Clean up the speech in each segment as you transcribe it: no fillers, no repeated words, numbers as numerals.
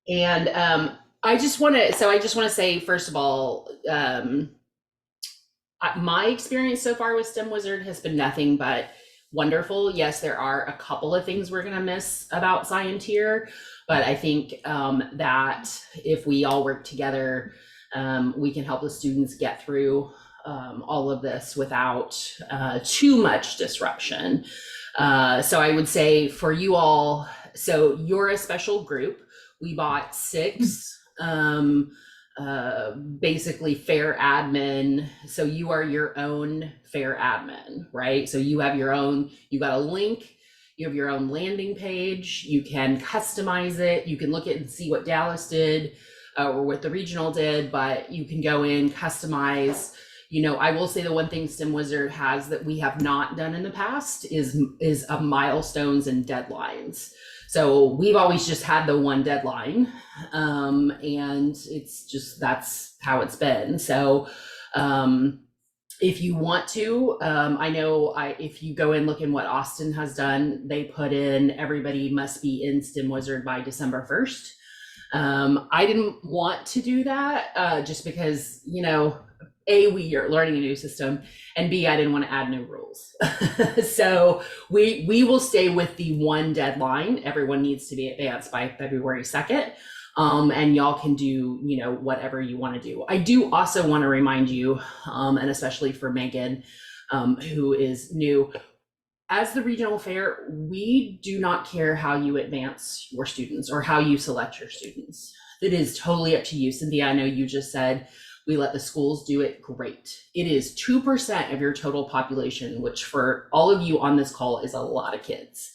And I just want to say, first of all, my experience so far with STEM Wizard has been nothing but wonderful. Yes, there are a couple of things we're going to miss about Scienteer, but I think that if we all work together, we can help the students get through all of this without too much disruption. So I would say for you all, so you're a special group. We bought six basically fair admin. So you are your own fair admin, right? So you have your own, you got a link, you have your own landing page, you can customize it, you can look at and see what Dallas did or what the regional did, but you can go in, customize. You know, I will say the one thing STEM Wizard has that we have not done in the past is milestones and deadlines. So we've always just had the one deadline, and it's just that's how it's been. So if you want to, I know if you go and look in what Austin has done, they put in everybody must be in STEM Wizard by December 1st. I didn't want to do that just because, you know, A, we are learning a new system, and B, I didn't want to add new rules. So we will stay with the one deadline. Everyone needs to be advanced by February 2nd. And y'all can do, you know, whatever you want to do. I do also want to remind you, and especially for Megan, who is new, as the regional fair, we do not care how you advance your students or how you select your students. It is totally up to you. Cynthia, I know you just said we let the schools do it. Great. It is 2% of your total population, which for all of you on this call is a lot of kids.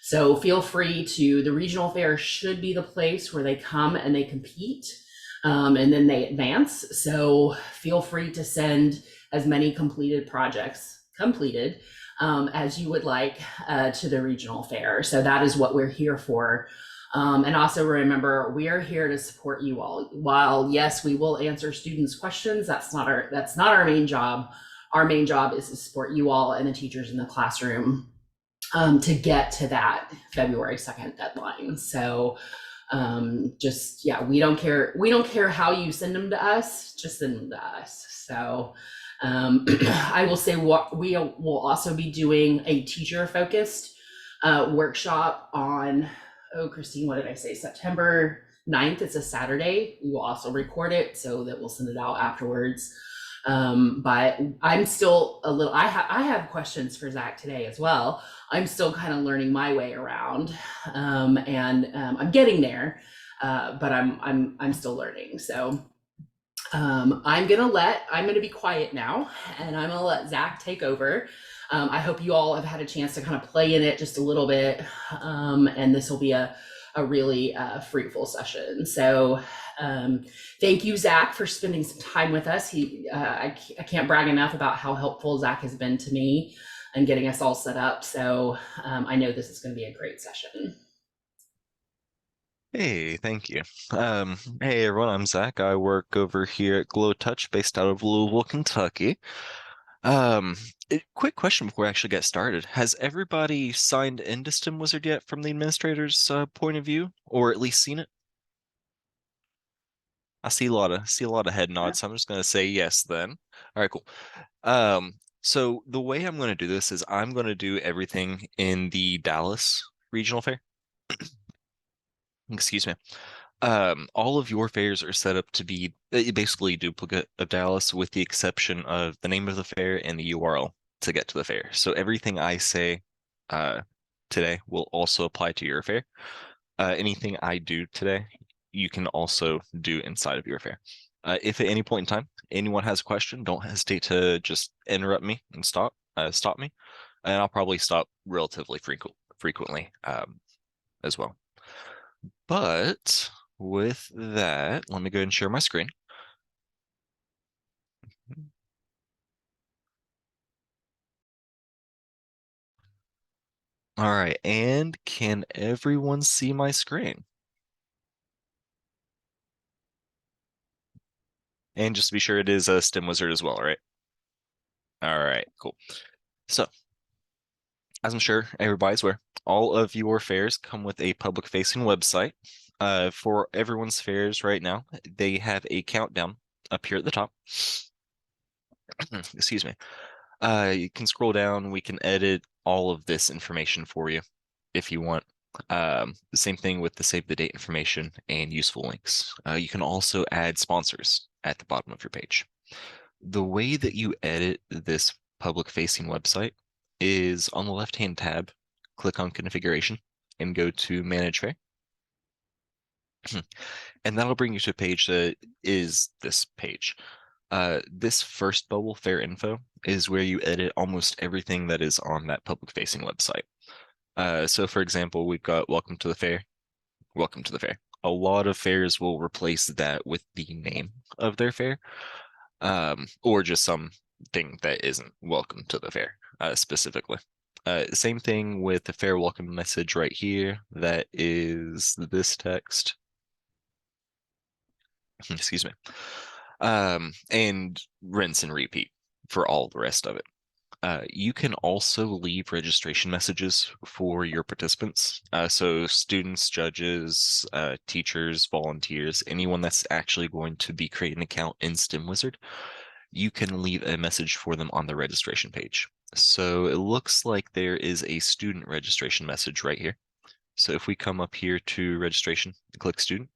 So feel free to, the regional fair should be the place where they come and they compete, and then they advance. So feel free to send as many completed as you would like to the regional fair. So that is what we're here for. And also remember, we are here to support you all. While yes, we will answer students' questions, that's not our main job. Our main job is to support you all and the teachers in the classroom to get to that February 2nd deadline. So just yeah, we don't care how you send them to us, just send them to us. So I will say what we will also be doing a teacher focused workshop on, oh, Christine, what did I say? September 9th. It's a Saturday. We will also record it so that we'll send it out afterwards. But I'm still a little, I have questions for Zach today as well. I'm still kind of learning my way around. And I'm getting there. But I'm still learning. So I'm gonna be quiet now, and I'm gonna let Zach take over. I hope you all have had a chance to kind of play in it just a little bit, and this will be a really fruitful session. So thank you, Zach, for spending some time with us. I can't brag enough about how helpful Zach has been to me and getting us all set up. So I know this is going to be a great session. Hey, thank you. Hey everyone, I'm Zach. I work over here at Glow Touch, based out of Louisville, Kentucky. Um, Quick question before we actually get started. Has everybody signed into STEM Wizard yet from the administrator's point of view, or at least seen it? I see a lot of head nods, so I'm just gonna say yes then. All right, cool. So the way I'm gonna do this is I'm gonna do everything in the Dallas Regional Fair. Excuse me. All of your fairs are set up to be basically a duplicate of Dallas, with the exception of the name of the fair and the URL to get to the fair. So everything I say uh, today will also apply to your fair. Anything I do today, you can also do inside of your fair. If at any point in time anyone has a question, don't hesitate to just interrupt me and stop me, and I'll probably stop relatively frequently as well. But with that, let me go ahead and share my screen. All right, and can everyone see my screen? And just to be sure, it is a STEM Wizard as well, right? All right, cool. So, as I'm sure everybody's aware, all of your fairs come with a public-facing website. For everyone's fairs right now, they have a countdown up here at the top. Excuse me. You can scroll down. We can edit all of this information for you if you want. The same thing with the save the date information and useful links. You can also add sponsors at the bottom of your page. The way that you edit this public facing website is on the left-hand tab, click on configuration and go to manage fair. And that'll bring you to a page that is this page. This first bubble, fair info, is where you edit almost everything that is on that public facing website. So for example, we've got welcome to the fair, welcome to the fair. A lot of fairs will replace that with the name of their fair, or just something that isn't welcome to the fair, specifically. Same thing with the fair welcome message right here. That is this text. Excuse me. And rinse and repeat for all the rest of it. You can also leave registration messages for your participants. So students, judges, teachers, volunteers, anyone that's actually going to be creating an account in STEMWizard, you can leave a message for them on the registration page. So it looks like there is a student registration message right here. So if we come up here to registration and click student,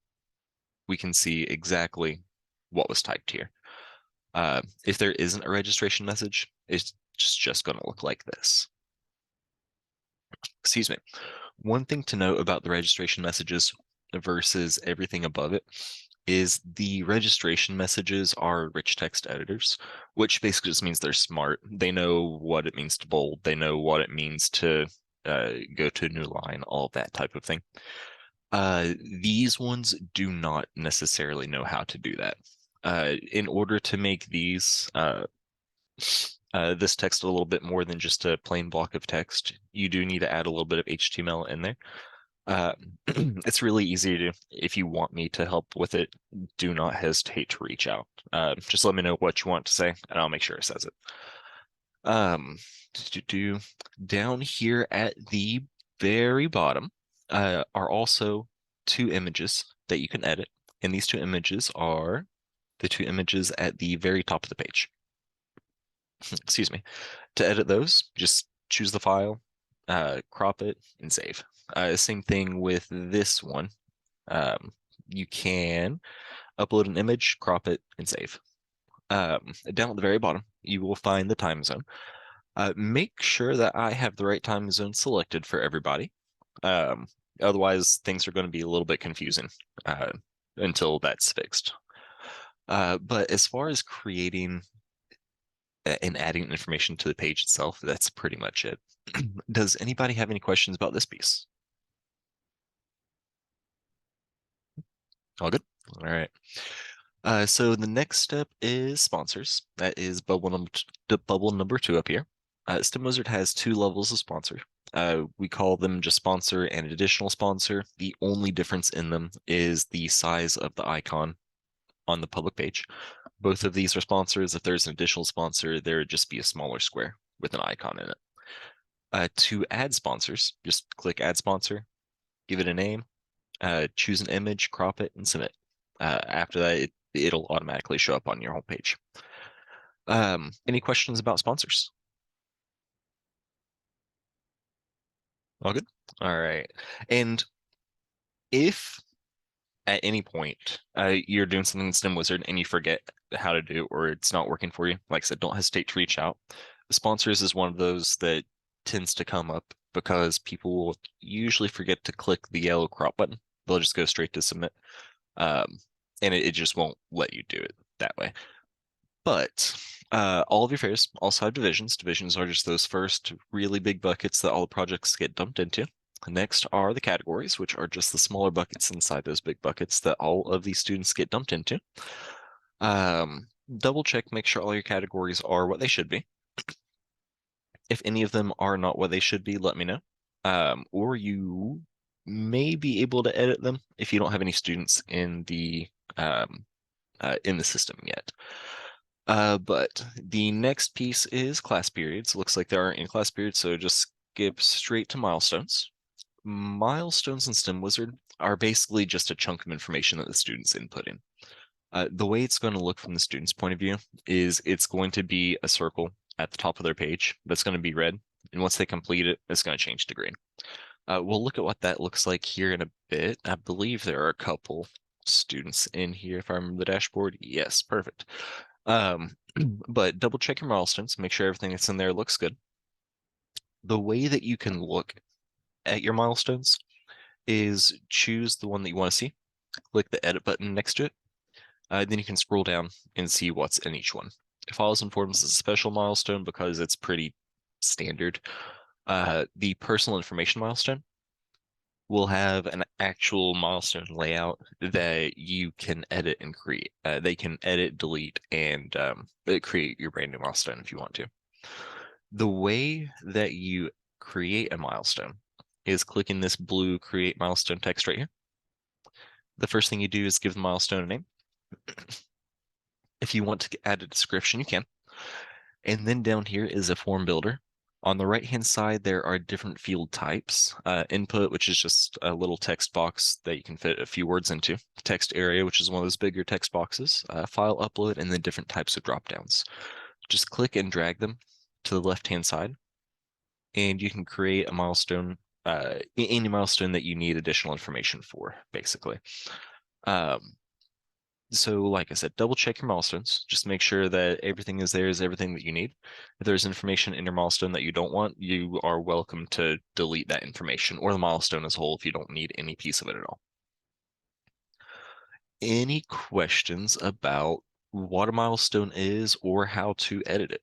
we can see exactly what was typed here. If there isn't a registration message, it's just going to look like this. Excuse me. One thing to note about the registration messages versus everything above it is the registration messages are rich text editors, which basically just means they're smart. They know what it means to bold. They know what it means to go to a new line, all that type of thing. These ones do not necessarily know how to do that. In order to make these this text a little bit more than just a plain block of text, you do need to add a little bit of HTML in there. It's really easy to, if you want me to help with it, do not hesitate to reach out. Just let me know what you want to say, and I'll make sure it says it. Down here at the very bottom are also two images that you can edit, and these two images are the two images at the very top of the page. Excuse me. To edit those, just choose the file, crop it, and save. Same thing with this one. You can upload an image, crop it, and save. Down at the very bottom, you will find the time zone. Make sure that I have the right time zone selected for everybody. Otherwise, things are going to be a little bit confusing until that's fixed. But as far as creating and adding information to the page itself, that's pretty much it. Does anybody have any questions about this piece? All good? All right. So the next step is sponsors. That is bubble number 2 up here. STEMWizard has 2 levels of sponsor. We call them just sponsor and additional sponsor. The only difference in them is the size of the icon on the public page. Both of these are sponsors. If there's an additional sponsor, there would just be a smaller square with an icon in it. To add sponsors, just click add sponsor, give it a name, choose an image, crop it, and submit. After that, it'll automatically show up on your homepage. Any questions about sponsors? All good? All right. And if at any point you're doing something in STEMWizard and you forget how to do or it's not working for you, like I said, don't hesitate to reach out. The sponsors is one of those that tends to come up because people will usually forget to click the yellow crop button. They'll just go straight to submit. And it just won't let you do it that way. But all of your fairs also have divisions. Divisions are just those first really big buckets that all the projects get dumped into. Next are the categories, which are just the smaller buckets inside those big buckets that all of these students get dumped into. Double check, make sure all your categories are what they should be. If any of them are not what they should be, let me know. Or you may be able to edit them if you don't have any students in the system yet. But the next piece is class periods. Looks like there aren't any class periods, so just skip straight to milestones. Milestones in STEM Wizard are basically just a chunk of information that the student's inputting. The way it's going to look from the student's point of view is it's going to be a circle at the top of their page that's going to be red. And once they complete it, it's going to change to green. We'll look at what that looks like here in a bit. I believe there are a couple students in here, if I remember the dashboard. Yes, perfect. But double check your milestones, make sure everything that's in there looks good. The way that you can look at your milestones is choose the one that you want to see, click the edit button next to it. Then you can scroll down and see what's in each one. Files and Forms is a special milestone because it's pretty standard. The personal information milestone will have an actual milestone layout that you can edit and create. They can edit, delete, and create your brand new milestone if you want to. The way that you create a milestone is clicking this blue create milestone text right here. The first thing you do is give the milestone a name. If you want to add a description, you can. And then down here is a form builder. On the right-hand side, there are different field types. Input, which is just a little text box that you can fit a few words into. Text area, which is one of those bigger text boxes. File upload, and then different types of drop-downs. Just click and drag them to the left-hand side, and you can create a milestone, any milestone that you need additional information for, basically. So like I said, double check your milestones. Just make sure that everything is there is everything that you need. If there's information in your milestone that you don't want, you are welcome to delete that information or the milestone as a whole if you don't need any piece of it at all. Any questions about what a milestone is or how to edit it?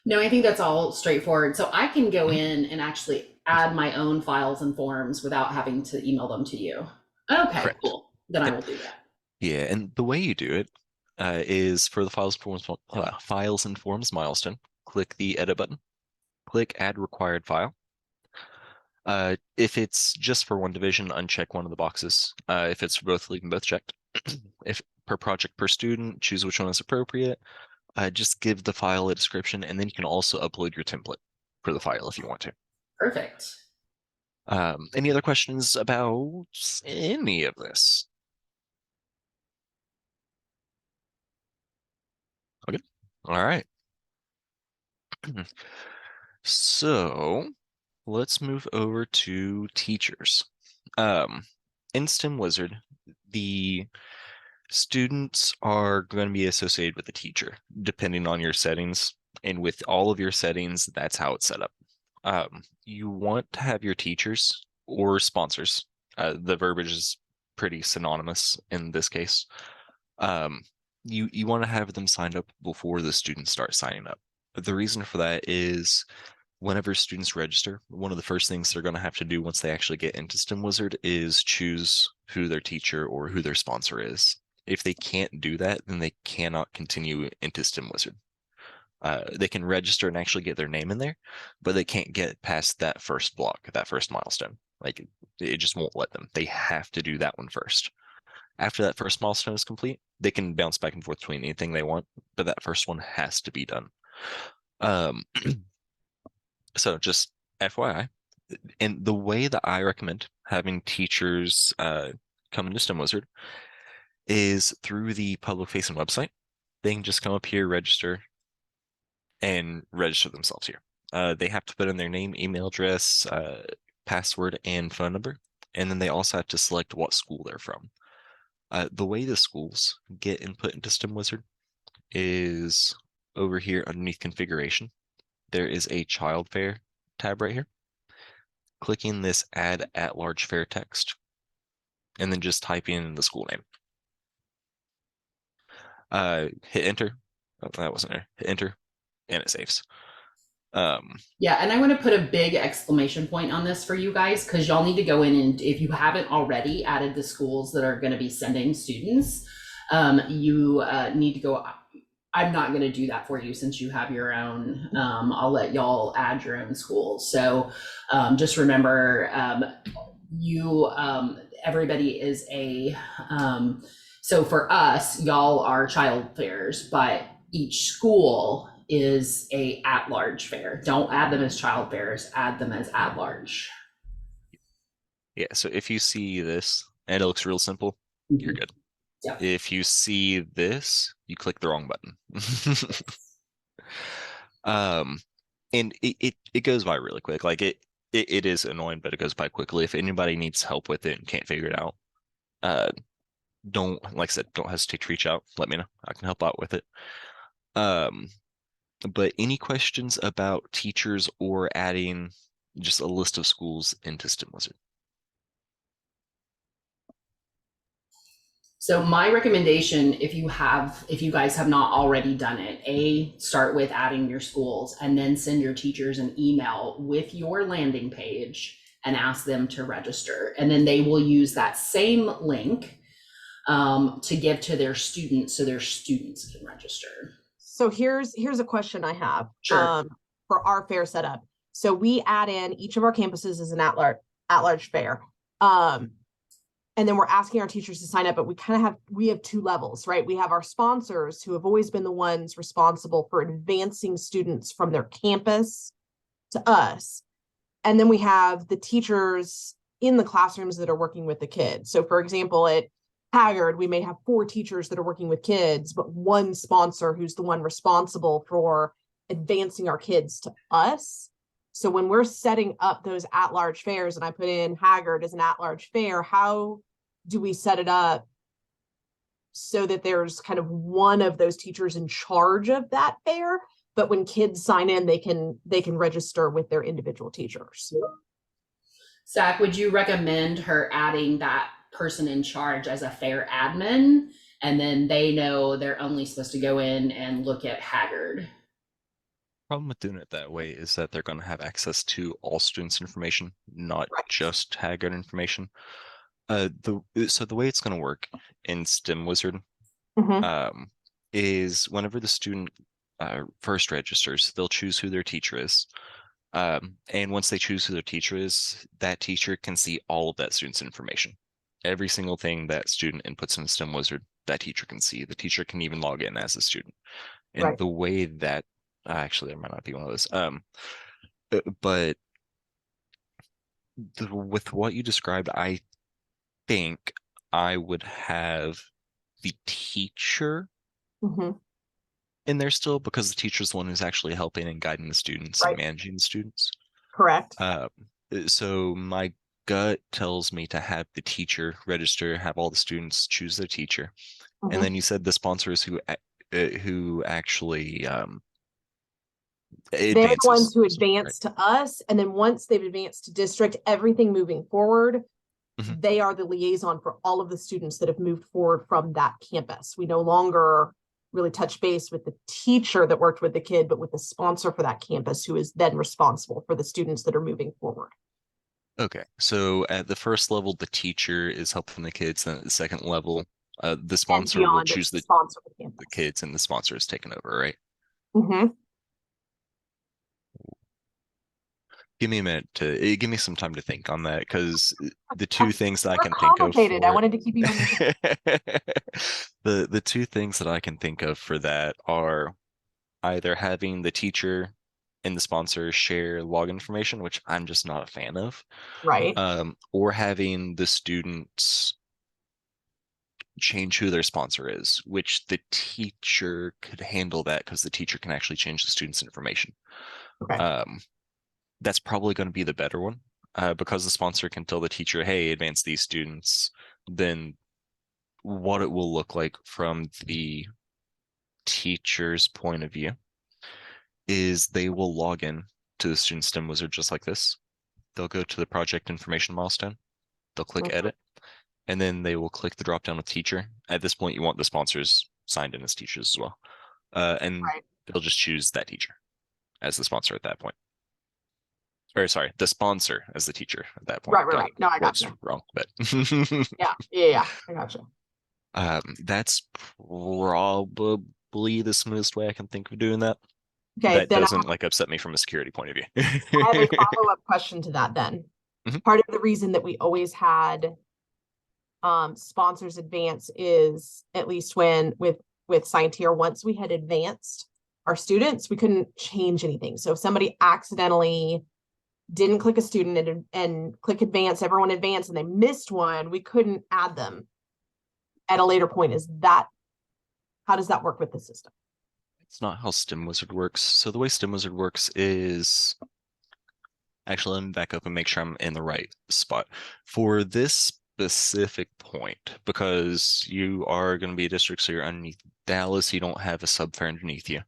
No, I think that's all straightforward. So I can go Mhm. in and actually add my own files and forms without having to email them to you. Okay, Correct. cool. Then I Yep. will do that. Yeah, and the way you do it is for the files and forms milestone, click the edit button, click add required file. If it's just for one division, uncheck one of the boxes. If it's for both, leave them both checked. If per project per student, choose which one is appropriate. Just give the file a description, and then you can also upload your template for the file if you want to. Perfect. Any other questions about any of this? Okay. All right. So let's move over to teachers. In STEM Wizard, the students are going to be associated with the teacher, depending on your settings. And with all of your settings, that's how it's set up. You want to have your teachers or sponsors. The verbiage is pretty synonymous in this case. Um, you want to have them signed up before the students start signing up. The reason for that is whenever students register, one of the first things they're going to have to do once they actually get into STEM Wizard is choose who their teacher or who their sponsor is. If they can't do that, then they cannot continue into STEM Wizard. They can register and actually get their name in there, but they can't get past that first block, that first milestone. Like it just won't let them. They have to do that one first. After that first milestone is complete, they can bounce back and forth between anything they want, but that first one has to be done. Um, so just FYI, and the way that I recommend having teachers come into STEM Wizard is through the public facing website. They can just come up here, register, and register themselves here. They have to put in their name, email address, password, and phone number. And then they also have to select what school they're from. The way the schools get input into STEM Wizard is over here underneath configuration. There is a child fair tab right here. Clicking this add at large fair text, and then just typing in the school name. Hit enter. Oh, that wasn't there. Hit enter, and it saves. Yeah, and I want to put a big exclamation point on this for you guys because y'all need to go in and if you haven't already added the schools that are going to be sending students, you need to go. I'm not going to do that for you since you have your own. I'll let y'all add your own schools. So just remember, everybody is a. So for us, y'all are child fairs, but each school is a at-large fair. Don't add them as child fairs, add them as at-large. Yeah, so if you see this and it looks real simple, you're good. Yeah. If you see this, you click the wrong button. Um, and it goes by really quick. Like it is annoying, but it goes by quickly. If anybody needs help with it and can't figure it out, uh, don't, like I said, don't hesitate to reach out. Let me know. I can help out with it. Um, but any questions about teachers or adding just a list of schools into STEMWizard? So my recommendation, if you guys have not already done it, start with adding your schools and then send your teachers an email with your landing page and ask them to register. And then they will use that same link to give to their students so their students can register. So here's a question I have. Sure. For our fair setup. So we add in each of our campuses as an at-large fair. And then we're asking our teachers to sign up, but we have two levels, right? We have our sponsors who have always been the ones responsible for advancing students from their campus to us. And then we have the teachers in the classrooms that are working with the kids. So for example, at Haggard, we may have 4 teachers that are working with kids, but one sponsor who's the one responsible for advancing our kids to us. So when we're setting up those at-large fairs, and I put in Haggard as an at-large fair, how do we set it up so that there's kind of one of those teachers in charge of that fair, but when kids sign in, they can register with their individual teachers? Zach, would you recommend her adding that person in charge as a fair admin, and then they know they're only supposed to go in and look at Haggard? Problem with doing it that way is that they're going to have access to all students' information, not just Haggard information. So the way it's going to work in STEMWizard is whenever the student first registers, they'll choose who their teacher is. And once they choose who their teacher is, that teacher can see all of that student's information. Every single thing that student inputs in STEMWizard, that teacher can see. The teacher can even log in as a student. And the way that actually, there might not be one of those. But with what you described, I think I would have the teacher in there still, because the teacher's the one who's actually helping and guiding the students and managing the students. Correct. So my gut tells me to have the teacher register, have all the students choose their teacher, and then you said the sponsors who actually they're the ones who advance to us, and then once they've advanced to district, everything moving forward, they are the liaison for all of the students that have moved forward from that campus. We no longer really touch base with the teacher that worked with the kid, but with the sponsor for that campus, who is then responsible for the students that are moving forward. Okay, so at the first level, the teacher is helping the kids, and at the second level, the sponsor will choose the kids, and the sponsor is taken over, right? Give me a minute give me some time to think on that, because the two things that I can think of. I wanted to keep you. The two things that I can think of for that are either having the teacher and the sponsor share log information, which I'm just not a fan of, or having the students change who their sponsor is, which the teacher could handle that, because the teacher can actually change the students' information. That's probably going to be the better one, because the sponsor can tell the teacher, hey, advance these students. Then what it will look like from the teacher's point of view is they will log in to the Student STEMWizard just like this. They'll go to the project information milestone. They'll click edit, and then they will click the drop down with teacher. At this point, you want the sponsors signed in as teachers as well. And they'll just choose that teacher as the sponsor at that point. Or sorry, the sponsor as the teacher at that point. Right. No, I got you. Wrong, but yeah, I got you. That's probably the smoothest way I can think of doing that. Okay, that doesn't upset me from a security point of view. I have a follow-up question to that then. Part of the reason that we always had sponsors advance is, at least when with Scienteer, once we had advanced our students, we couldn't change anything. So if somebody accidentally didn't click a student and click advance, everyone advance, and they missed one, we couldn't add them at a later point. How does that work with the system? It's not how StimWizard works. So the way StimWizard works is, actually, let me back up and make sure I'm in the right spot. For this specific point, because you are going to be a district, so you're underneath Dallas, you don't have a sub-fair underneath you.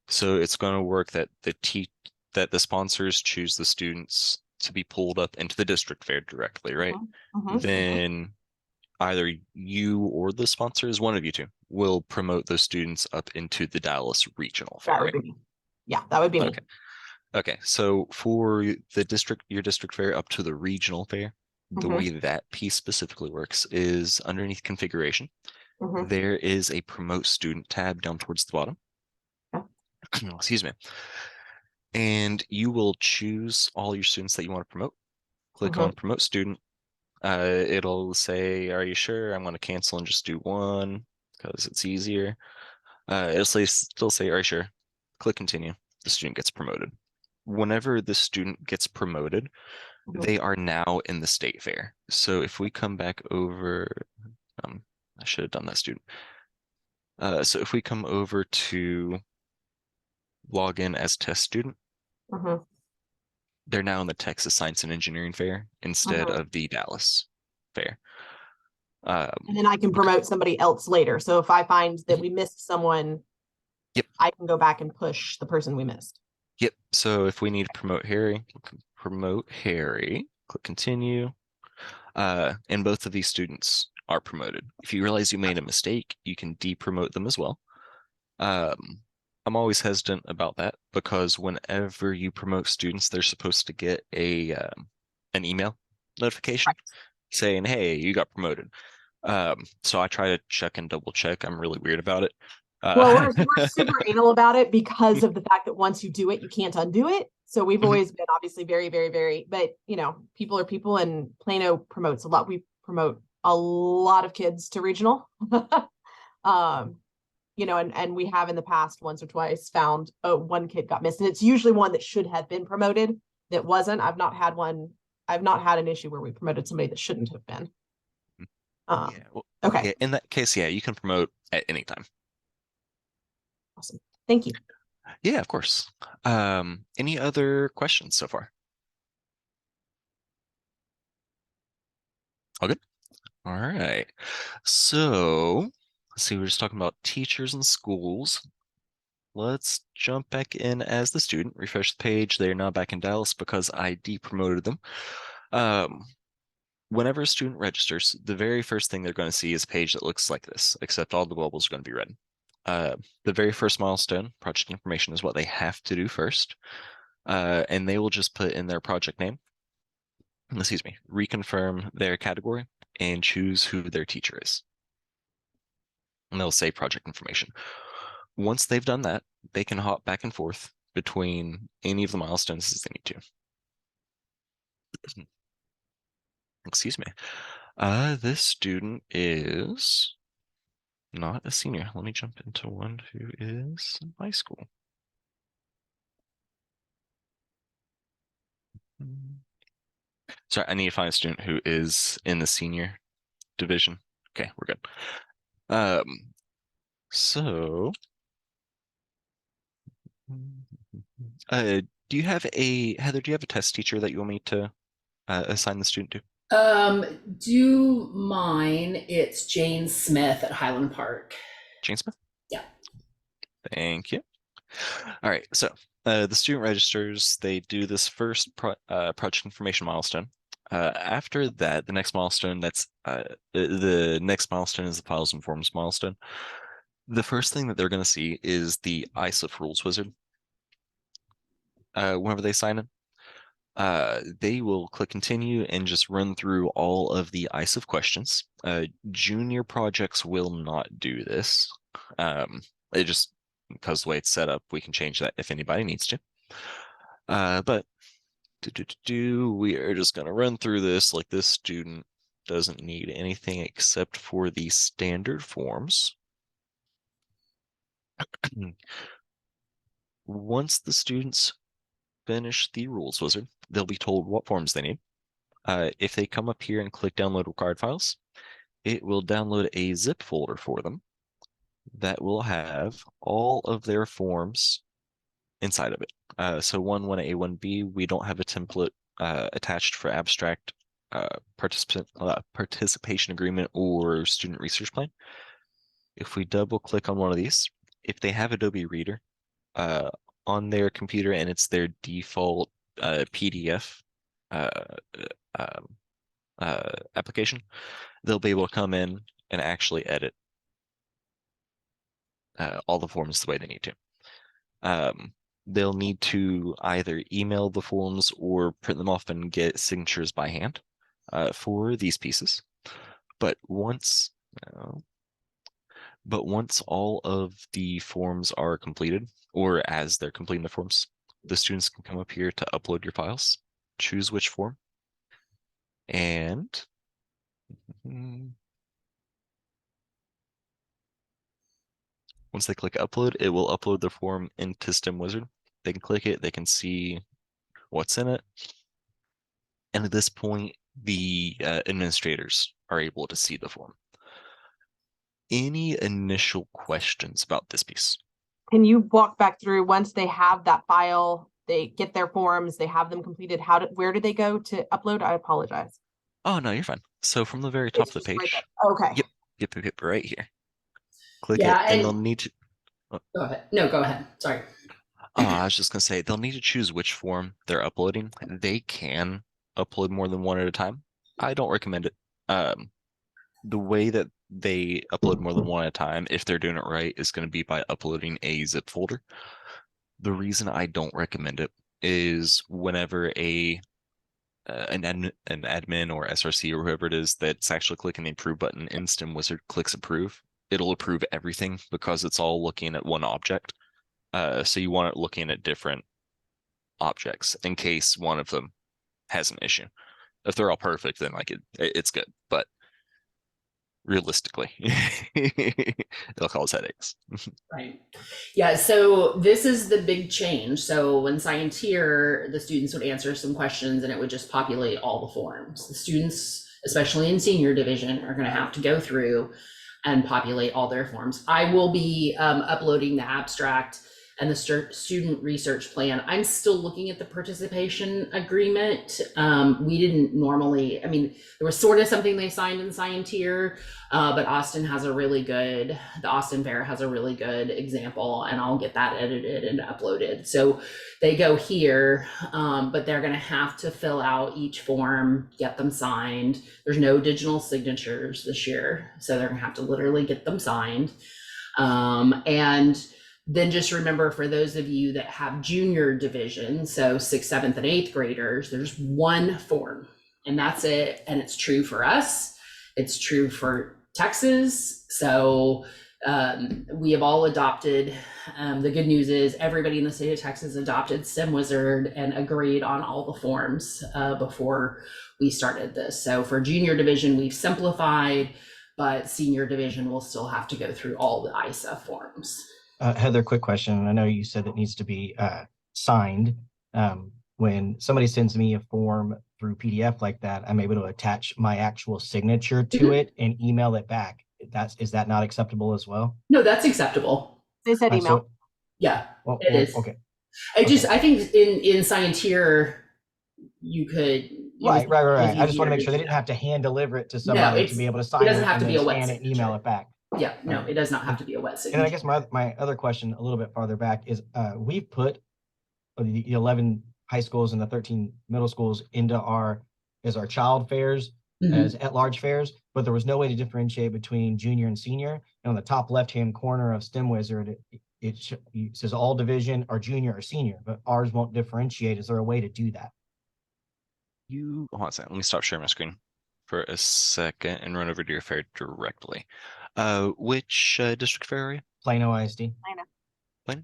So it's going to work that the sponsors choose the students to be pulled up into the district fair directly, right? Then either you or the sponsors, one of you two, will promote those students up into the Dallas regional fair, That would right? be me. Yeah, that would be me. Okay. Okay, so for the district, your district fair up to the regional fair, the way that piece specifically works is underneath configuration, there is a promote student tab down towards the bottom. Excuse me. And you will choose all your students that you want to promote. Click on promote student. It'll say, are you sure? I'm going to cancel and just do one because it's easier. It'll still say, are you sure? Click continue. The student gets promoted. Whenever the student gets promoted, they are now in the state fair. So if we come back over, I should have done that student. So if we come over to log in as test student, they're now in the Texas Science and Engineering Fair instead of the Dallas Fair. And then I can promote somebody else later. So if I find that we missed someone, yep, I can go back and push the person we missed. Yep. So if we need to promote Harry, click continue. And both of these students are promoted. If you realize you made a mistake, you can depromote them as well. I'm always hesitant about that because whenever you promote students, they're supposed to get an email notification saying, hey, you got promoted. So I try to check and double check. I'm really weird about it. Well, we're super anal about it because of the fact that once you do it, you can't undo it. So we've always been obviously very, very, very, but people are people, and Plano promotes a lot. We promote a lot of kids to regional. And we have in the past once or twice found one kid got missed, and it's usually one that should have been promoted that wasn't. I've not had an issue where we promoted somebody that shouldn't have been. Okay. Yeah, in that case, yeah, you can promote at any time. Awesome. Thank you. Yeah, of course. Any other questions so far? All good? All right. So let's see, we're just talking about teachers and schools. Let's jump back in as the student, refresh the page. They're now back in Dallas because I depromoted them. Whenever a student registers, the very first thing they're going to see is a page that looks like this, except all the bubbles are going to be red. The very first milestone, project information, is what they have to do first. And they will just put in their project name, reconfirm their category, and choose who their teacher is. And they'll say project information. Once they've done that, they can hop back and forth between any of the milestones as they need to. Excuse me. This student is not a senior. Let me jump into one who is in high school. Sorry, I need to find a student who is in the senior division. Okay, we're good. So do you have Heather, do you have a test teacher that you want me to assign the student to? Do mine. It's Jane Smith at Highland Park. Jane Smith? Yeah. Thank you. All right, so the student registers, they do this first project information milestone. After that, the next milestone, the next milestone is the files and forms milestone. The first thing that they're going to see is the ISIF rules wizard. Whenever they sign in, they will click continue and just run through all of the ISIF questions. Junior projects will not do this. It just, because the way it's set up, we can change that if anybody needs to. But we are just going to run through this. Like, this student doesn't need anything except for the standard forms. Once the students finish the rules wizard, they'll be told what forms they need. If they come up here and click download required files, it will download a zip folder for them that will have all of their forms inside of it. So 1A, 1B, we don't have a template attached for abstract participation agreement or student research plan. If we double click on one of these, if they have Adobe Reader on their computer and it's their default PDF application, they'll be able to come in and actually edit all the forms the way they need to. They'll need to either email the forms or print them off and get signatures by hand for these pieces. But once all of the forms are completed, or as they're completing the forms, the students can come up here to upload your files, choose which form, and once they click upload, it will upload the form into STEMWizard. They can click it, they can see what's in it. And at this point, the administrators are able to see the form. Any initial questions about this piece? Can you walk back through once they have that file, they get their forms, they have them completed, where do they go to upload? I apologize. Oh, no, you're fine. So from the very top of the It's just right page, there. Okay. yep, right here. Click Yeah, it, and they'll need to. Go ahead. No, go ahead. Sorry. Oh, I was just gonna say they'll need to choose which form they're uploading. They can upload more than one at a time. I don't recommend it. The way that they upload more than one at a time, if they're doing it right, is going to be by uploading a zip folder. The reason I don't recommend it is whenever an admin or SRC or whoever it is that's actually clicking the approve button in STEMWizard clicks approve, it'll approve everything because it's all looking at one object. So you want it looking at different objects in case one of them has an issue. If they're all perfect, then like it's good. But realistically, it'll cause headaches. Right. Yeah, so this is the big change. So when Scienteer, the students would answer some questions and it would just populate all the forms. The students, especially in senior division, are going to have to go through and populate all their forms. I will be uploading the abstract and the student research plan. I'm still looking at the participation agreement. We didn't normally, I mean, there was sort of something they signed in Scienteer, but the Austin Fair has a really good example, and I'll get that edited and uploaded. So they go here, but they're gonna have to fill out each form, get them signed. There's no digital signatures this year, so they're gonna have to literally get them signed. And then just remember, for those of you that have junior division, so 6th, 7th, and 8th graders, there's one form and that's it. And it's true for us. It's true for Texas. So we have all adopted, the good news is everybody in the state of Texas adopted STEMWizard and agreed on all the forms before we started this. So for junior division, we've simplified, but senior division will still have to go through all the ISA forms. Heather, quick question. I know you said it needs to be signed. When somebody sends me a form through PDF like that, I'm able to attach my actual signature to it and email it back. Is that not acceptable as well? No, that's acceptable. They said email. Yeah, it is. Okay. I think in Scienteer, you could. Right. I just want to make sure they didn't have to hand deliver it to somebody to be able to sign it. It doesn't have to be a wet scan it and email it back. Yeah, no, it does not have to be a wet signature. And I guess my other question a little bit farther back is we've put the 11 high schools and the 13 middle schools into our child fairs, as at-large fairs, but there was no way to differentiate between junior and senior. And on the top left-hand corner of STEMWizard, it says all division are junior or senior, but ours won't differentiate. Is there a way to do that? Hold on a second. Let me stop sharing my screen for a second and run over to your fair directly. Which district fair are you? Plano ISD. Plano?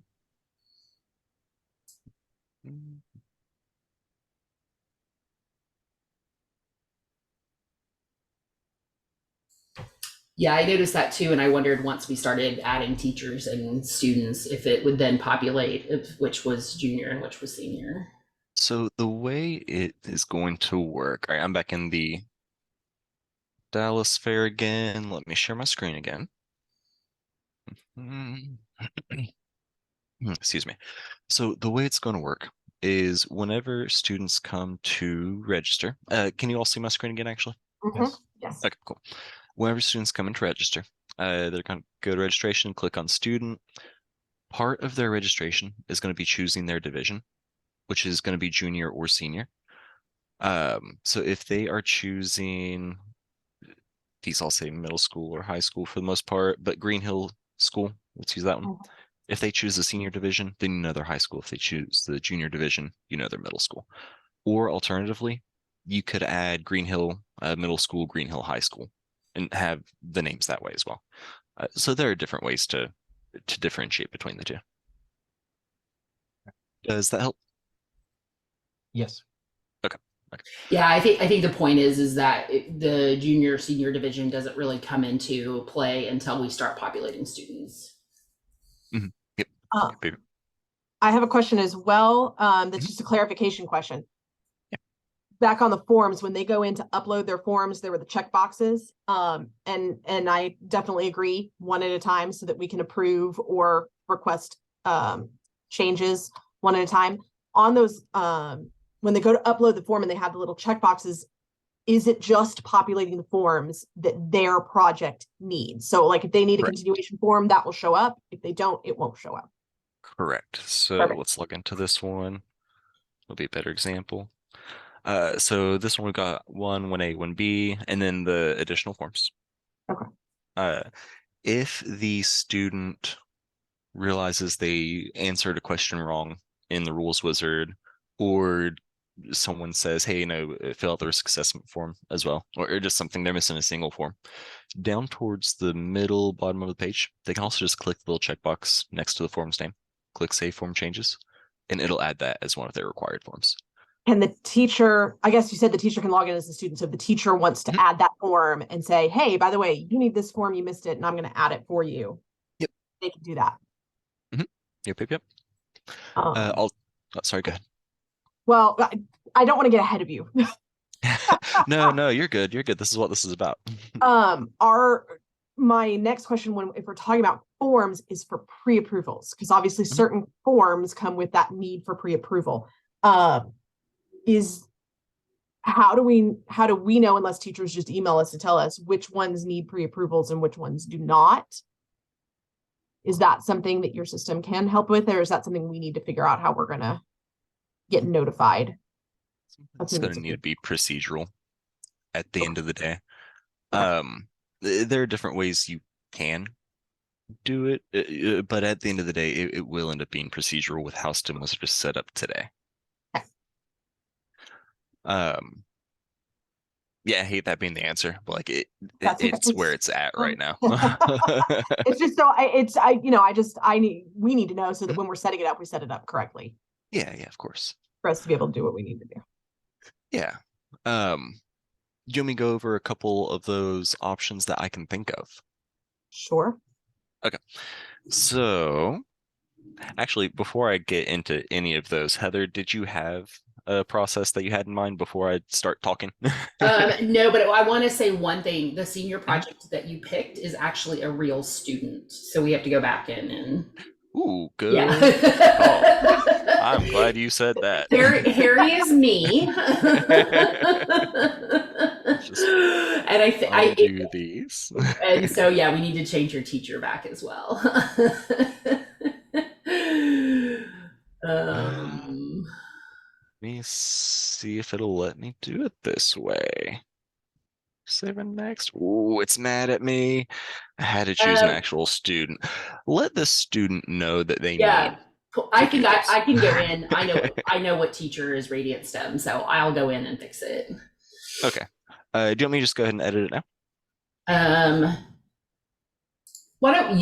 Yeah, I noticed that too, and I wondered once we started adding teachers and students if it would then populate which was junior and which was senior. So the way it is going to work, all right, I'm back in the Dallas Fair again. Let me share my screen again. Excuse me. So the way it's going to work is whenever students come to register, can you all see my screen again, actually? Mhm. Yes. Okay, cool. Whenever students come in to register, they're going to go to registration, click on student. Part of their registration is going to be choosing their division, which is going to be junior or senior. So if they are choosing these, I'll say middle school or high school for the most part, but Green Hill School, let's use that one. Mhm. If they choose the senior division, then you know their high school. If they choose the junior division, you know their middle school. Or alternatively, you could add Green Hill Middle School, Green Hill High School, and have the names that way as well. So there are different ways to differentiate between the two. Does that help? Yes. Yeah, I think the point is that the junior senior division doesn't really come into play until we start populating students. Yep. Uh, Yep. I have a question as well. That's just a clarification question. Yeah. Back on the forms, when they go in to upload their forms, there were the check boxes. And I definitely agree, one at a time so that we can approve or request changes one at a time. On those, when they go to upload the form and they have the little check boxes, is it just populating the forms that their project needs? So like if they need a Correct. continuation form, that will show up. If they don't, it won't show up. Correct. So Perfect. let's log into this one. It'll be a better example. So this one we got 1A, 1B, and then the additional forms. Okay. If the student realizes they answered a question wrong in the rules wizard, or someone says, hey, fill out the risk assessment form as well, or just something, they're missing a single form, down towards the middle bottom of the page, they can also just click the little checkbox next to the form's name, click save form changes, and it'll add that as one of their required forms. And the teacher, I guess you said the teacher can log in as a student. So if the teacher wants to add that form and say, hey, by the way, you need this form, you missed it, and I'm going to add it for you. Yep. They can do that. Yep. Sorry, go ahead. Well, I don't want to get ahead of you. No, you're good. You're good. This is what this is about. My next question, if we're talking about forms, is for pre-approvals, because obviously certain forms come with that need for pre-approval. Is how do we know, unless teachers just email us to tell us which ones need pre-approvals and which ones do not? Is that something that your system can help with, or is that something we need to figure out how we're gonna get notified? It's going to need to be procedural at the end of the day. There are different ways you can do it, but at the end of the day, it will end up being procedural with how stimulus is set up today. Yeah, I hate that being the answer, but like it's where it's at right now. It's just we need to know so that when we're setting it up, we set it up correctly. Yeah, of course. For us to be able to do what we need to do. Yeah. Do you want me to go over a couple of those options that I can think of? Sure. Okay. So actually, before I get into any of those, Heather, did you have a process that you had in mind before I start talking? No, but I want to say one thing. The senior project that you picked is actually a real student. So we have to go back in and... Ooh, good. Yeah. I'm glad you said that. Harry is me. And I do these. And so, yeah, we need to change your teacher back as well. Let me see if it'll let me do it this way. Save and next. Ooh, it's mad at me. I had to choose an actual student. Let the student know that they need. I can go in. I know what teacher is Radiant STEM, so I'll go in and fix it. Okay. Do you want me to just go ahead and edit it now? Why don't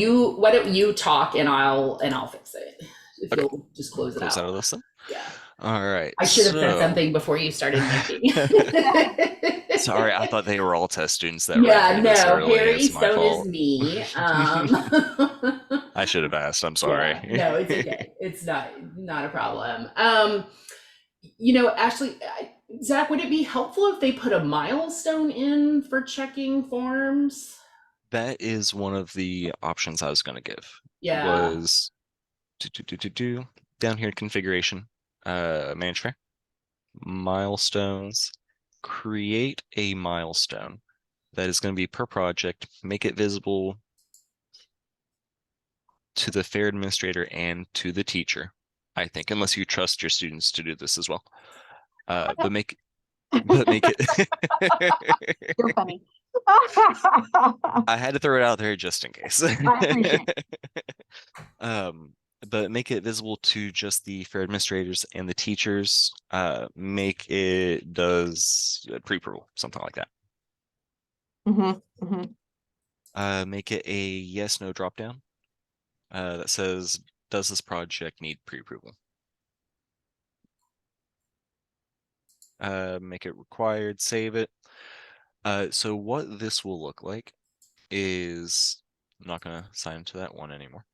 you talk and I'll fix it. If you'll just close it out. Close out of this then? Yeah. All right. I should have said something before you started making. Sorry, I thought they were all test students that Yeah, ran through this no, early. Harry It's my Stone fault. is me. I should have asked. I'm sorry. Yeah, no, it's okay. It's not a problem. Actually, Zach, would it be helpful if they put a milestone in for checking forms? That is one of the options I was going to give. Yeah. Was down here in configuration, manage fair, milestones, create a milestone that is going to be per project, make it visible to the fair administrator and to the teacher, I think, unless you trust your students to do this as well. But make it You're funny. I had to throw it out there just in case. I appreciate But make it visible to just the fair administrators and the teachers. Make it does pre-approval, something like that. Make it a yes, no drop down. That says, does this project need pre-approval? Make it required, save it. So what this will look like is, I'm not gonna sign to that one anymore.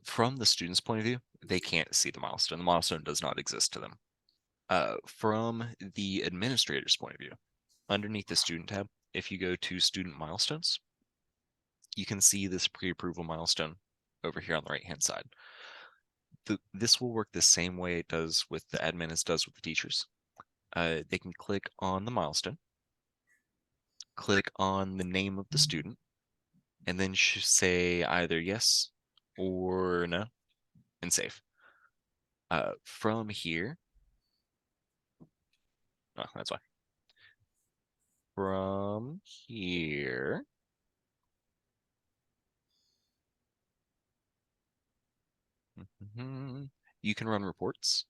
From the student's point of view, they can't see the milestone. The milestone does not exist to them. From the administrator's point of view, underneath the student tab, if you go to student milestones, you can see this pre-approval milestone over here on the right-hand side. This will work the same way it does with the admin as it does with the teachers. They can click on the milestone, click on the name of the student, and then say either yes or no, and save. From here, oh, that's why. From here, you can run reports,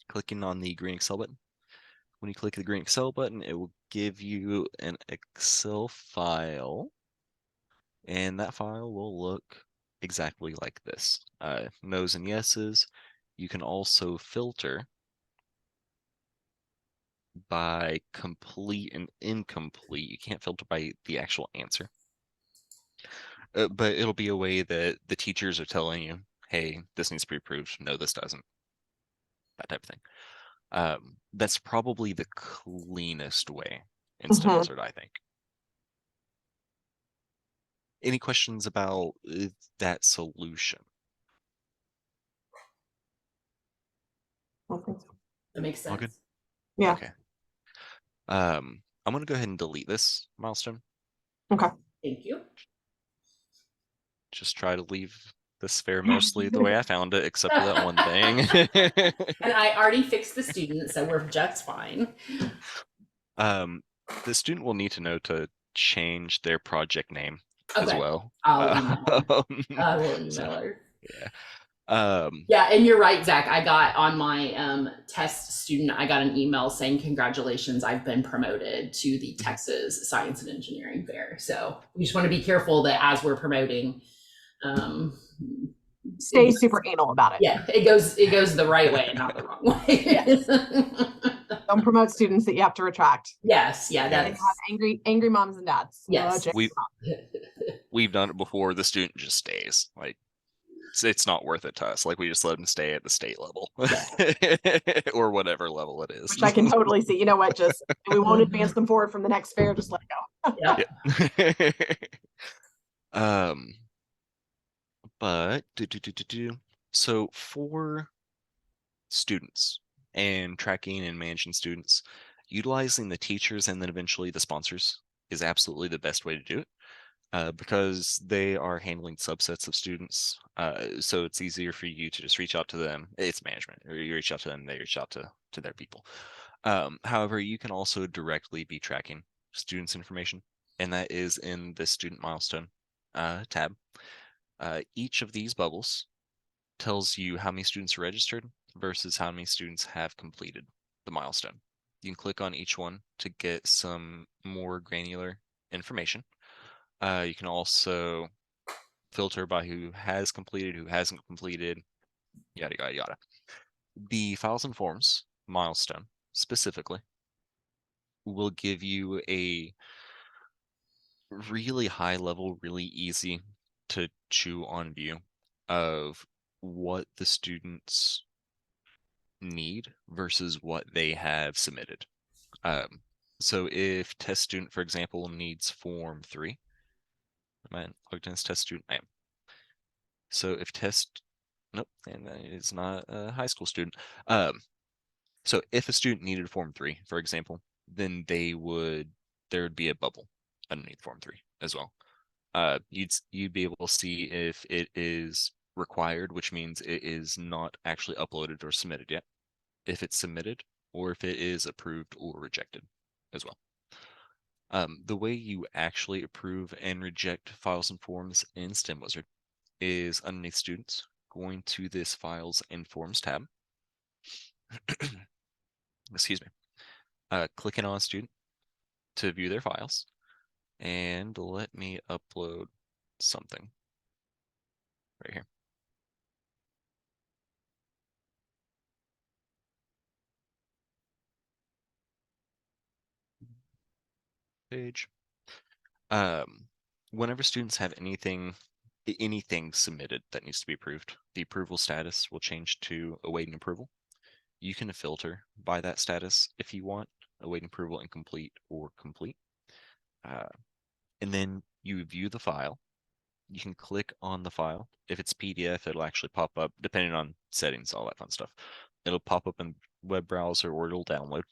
clicking on the green Excel button. When you click the green Excel button, it will give you an Excel file, and that file will look exactly like this. No's and yeses. You can also filter by complete and incomplete. You can't filter by the actual answer. But it'll be a way that the teachers are telling you, hey, this needs to be approved. No, this doesn't. That type of thing. That's probably the cleanest way in STEMWizard, I think. Any questions about that solution? That makes All good? sense. Yeah. Okay. I'm gonna go ahead and delete this milestone. Okay. Thank you. Just try to leave this fair mostly the way I found it, except for that one thing. And I already fixed the student, so we're just fine. The student will need to know to change their project name as Okay. well. I will email so, her. Yeah. Yeah, and you're right, Zach. I got on my test student, I got an email saying, congratulations, I've been promoted to the Texas Science and Engineering Fair. So we just want to be careful that as we're promoting, Stay super anal about it. yeah, it goes the right way and not the wrong way. Don't promote students that you have to retract. Yes, yeah, They that's have angry moms and dads. Yes. We've done it before. The student just stays. Like it's not worth it to us. Like we just let them stay at the state level or whatever level it is. Which I can totally see. You know what? Just we won't advance them forward from the next fair. Just let it go. Yeah. But so for students and tracking and managing students, utilizing the teachers and then eventually the sponsors is absolutely the best way to do it, because they are handling subsets of students. So it's easier for you to just reach out to them. It's management, or you reach out to them, they reach out to their people. However, you can also directly be tracking students' information, and that is in the student milestone tab. Each of these bubbles tells you how many students are registered versus how many students have completed the milestone. You can click on each one to get some more granular information. You can also filter by who has completed, who hasn't completed, yada, yada, yada. The files and forms milestone specifically will give you a really high level, really easy to chew on view of what the students need versus what they have submitted. So if test student, for example, needs form 3, am I logged in as test student? I am. So if nope, and that is not a high school student. So if a student needed form 3, for example, then there would be a bubble underneath form 3 as well. You'd be able to see if it is required, which means it is not actually uploaded or submitted yet, if it's submitted, or if it is approved or rejected as well. The way you actually approve and reject files and forms in STEM Wizard is underneath students, going to this files and forms tab. Excuse me. Clicking on a student to view their files, and let me upload something right here. Page. Whenever students have anything submitted that needs to be approved, the approval status will change to awaiting approval. You can filter by that status if you want, awaiting approval, incomplete, or complete. And then you view the file. You can click on the file. If it's PDF, it'll actually pop up, depending on settings, all that fun stuff. It'll pop up in web browser or it'll download.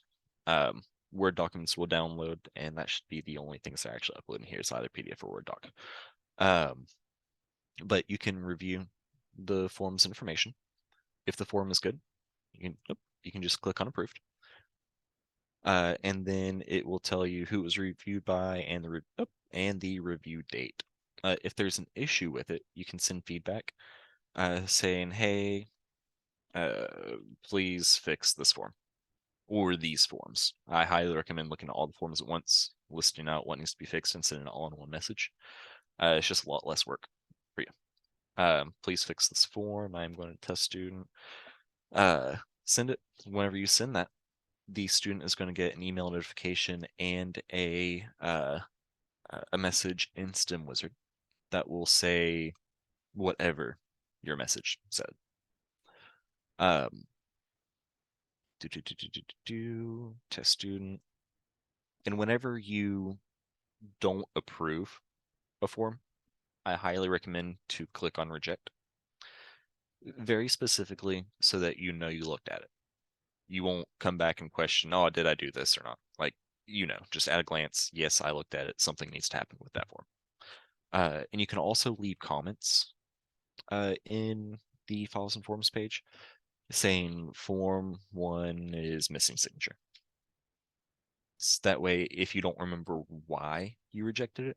Word documents will download, and that should be the only things that are actually uploading here. It's either PDF or Word doc. But you can review the form's information. If the form is good, you can just click on approved. And then it will tell you who it was reviewed by and the review date. If there's an issue with it, you can send feedback saying, hey, please fix this form or these forms. I highly recommend looking at all the forms at once, listing out what needs to be fixed and sending it all in one message. It's just a lot less work for you. Please fix this form. I'm going to test student. Send it. Whenever you send that, the student is going to get an email notification and a message in STEM Wizard that will say whatever your message said. Test student. And whenever you don't approve a form, I highly recommend to click on reject. Very specifically so that you know you looked at it. You won't come back and question, oh, did I do this or not? Like, just at a glance, yes, I looked at it. Something needs to happen with that form. And you can also leave comments in the files and forms page saying form 1 is missing signature. So that way, if you don't remember why you rejected it,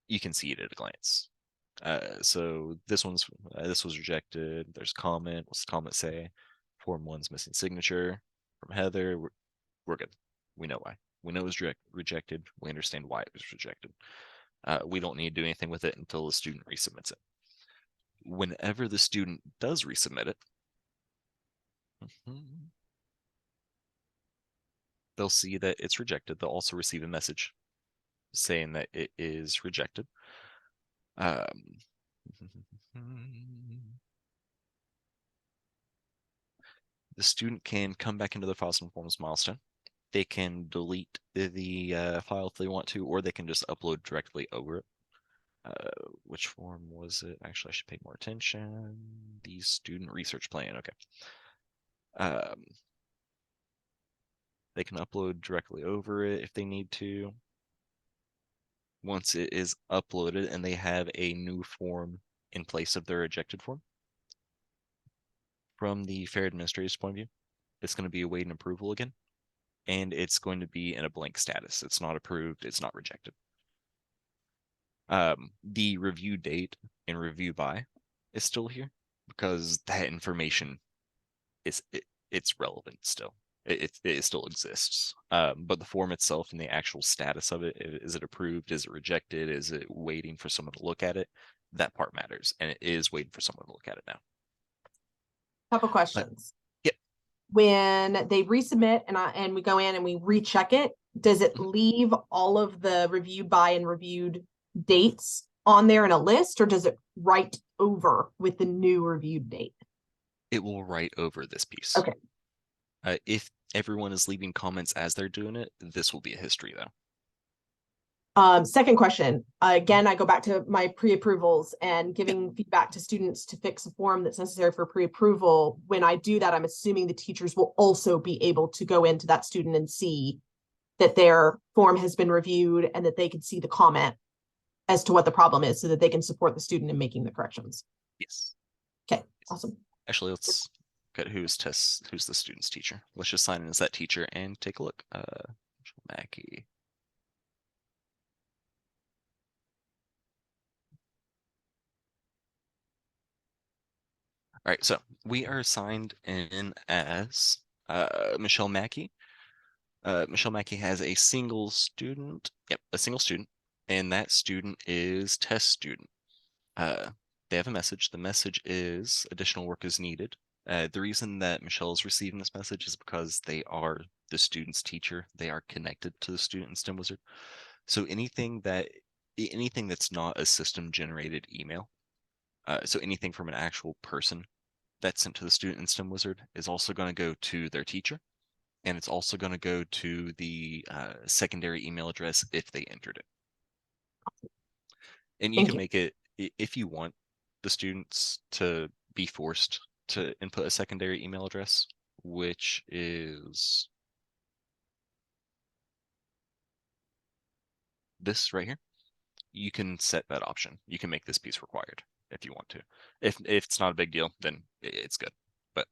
you can see it at a glance. So this was rejected. There's a comment. What's the comment say? Form 1's missing signature from Heather. We're good. We know why. We know it was rejected. We understand why it was rejected. We don't need to do anything with it until the student resubmits it. Whenever the student does resubmit it, they'll see that it's rejected. They'll also receive a message saying that it is rejected. The student can come back into the files and forms milestone. They can delete the file if they want to, or they can just upload directly over it. Which form was it? Actually, I should pay more attention. The student research plan. Okay. They can upload directly over it if they need to. Once it is uploaded and they have a new form in place of their rejected form, from the fair administrator's point of view, it's going to be awaiting approval again, and it's going to be in a blank status. It's not approved. It's not rejected. The review date and review by is still here because that information it's relevant still. It still exists. But the form itself and the actual status of it, is it approved? Is it rejected? Is it waiting for someone to look at it? That part matters, and it is waiting for someone to look at it now. Couple questions. Yep. When they resubmit and we go in and we recheck it, does it leave all of the reviewed by and reviewed dates on there in a list, or does it write over with the new reviewed date? It will write over this piece. Okay. If everyone is leaving comments as they're doing it, this will be a history though. Second question. Again, I go back to my pre-approvals and giving feedback to students to fix a form that's necessary for pre-approval. When I do that, I'm assuming the teachers will also be able to go into that student and see that their form has been reviewed and that they can see the comment as to what the problem is so that they can support the student in making the corrections. Yes. Okay, awesome. Actually, let's get who's the student's teacher. Let's just sign in as that teacher and take a look. Mackey. All right, so we are assigned in as Michelle Mackey. Michelle Mackey has a single student. Yep, a single student, and that student is test student. They have a message. The message is additional work is needed. The reason that Michelle is receiving this message is because they are the student's teacher. They are connected to the student in STEM Wizard. So anything that's not a system generated email, so anything from an actual person that's sent to the student in STEM Wizard is also going to go to their teacher, and it's also going to go to the secondary email address if they entered it. And you can make it, if you want the students to be forced to input a secondary email address, which is this right here, you can set that option. You can make this piece required if you want to. If it's not a big deal, then it's good. But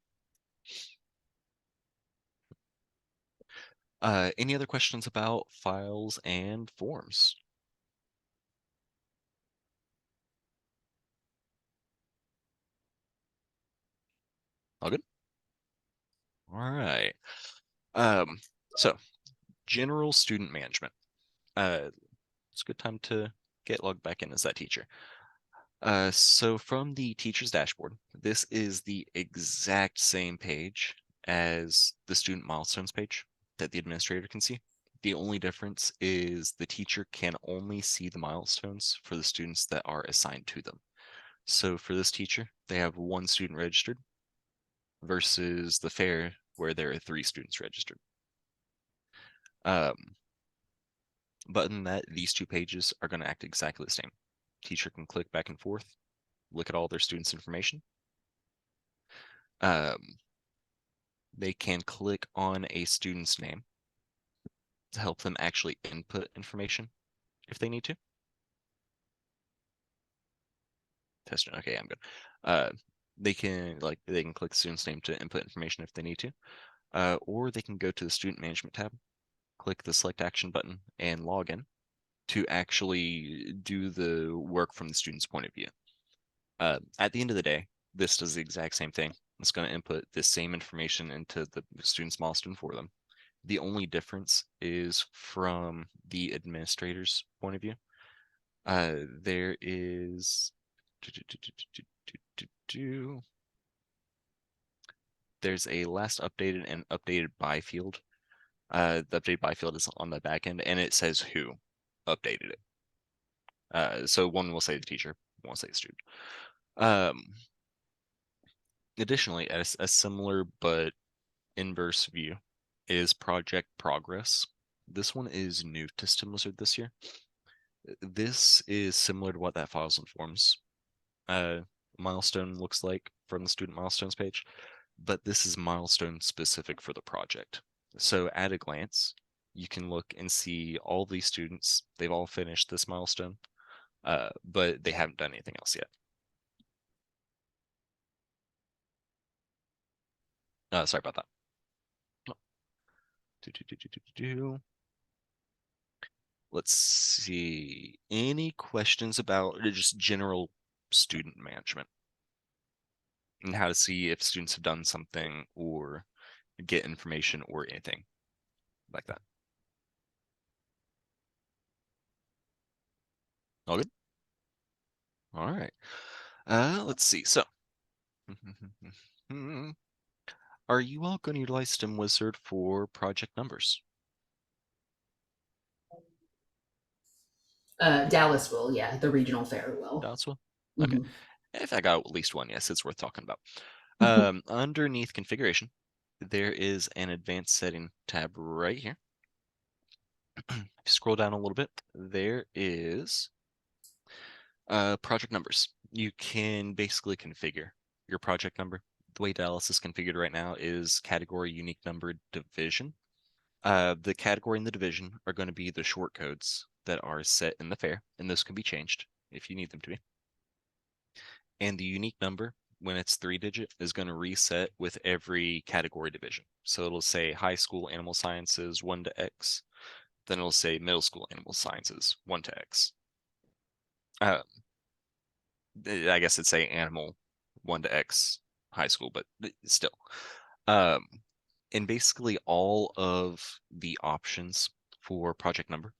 any other questions about files and forms? All good? All right. So general student management. It's a good time to get logged back in as that teacher. So from the teacher's dashboard, this is the exact same page as the student milestones page that the administrator can see. The only difference is the teacher can only see the milestones for the students that are assigned to them. So for this teacher, they have 1 student registered versus the fair where there are 3 students registered. But in that, these 2 pages are going to act exactly the same. Teacher can click back and forth, look at all their students' information. They can click on a student's name to help them actually input information if they need to. Test. Okay, I'm good. They can click the student's name to input information if they need to, or they can go to the student management tab, click the select action button, and log in to actually do the work from the student's point of view. At the end of the day, this does the exact same thing. It's going to input the same information into the student's milestone for them. The only difference is from the administrator's point of view. There is there's a last updated and updated by field. The updated by field is on the back end, and it says who updated it. So one will say the teacher, one will say the student. Additionally, a similar but inverse view is project progress. This one is new to STEM Wizard this year. This is similar to what that files and forms milestone looks like from the student milestones page, but this is milestone specific for the project. So at a glance, you can look and see all these students, they've all finished this milestone, but they haven't done anything else yet. Sorry about that. Let's see. Any questions about just general student management and how to see if students have done something or get information or anything like that? All good? All right. Let's see. So, are you all going to utilize STEM Wizard for project numbers? Dallas will, yeah, the regional fair will. Dallas will? Okay. Mhm. If I got at least one, yes, it's worth talking about. Underneath configuration, there is an advanced setting tab right here. Scroll down a little bit. There is project numbers. You can basically configure your project number. The way Dallas is configured right now is category, unique number, division. The category and the division are going to be the short codes that are set in the fair, and those can be changed if you need them to be. And the unique number, when it's 3-digit, is going to reset with every category division. So it'll say high school animal sciences 1 to X, then it'll say middle school animal sciences 1 to X. I guess it'd say animal 1 to X high school, but still. And basically all of the options for project number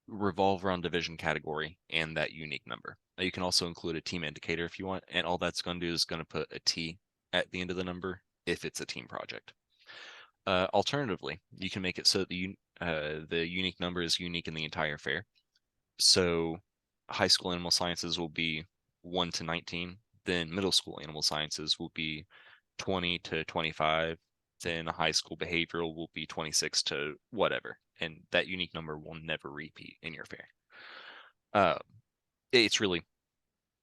revolve around division category and that unique number. Now you can also include a team indicator if you want, and all that's going to do is going to put a T at the end of the number if it's a team project. Alternatively, you can make it so that the unique number is unique in the entire fair. So high school animal sciences will be 1 to 19, then middle school animal sciences will be 20 to 25, then high school behavioral will be 26 to whatever, and that unique number will never repeat in your fair. It's really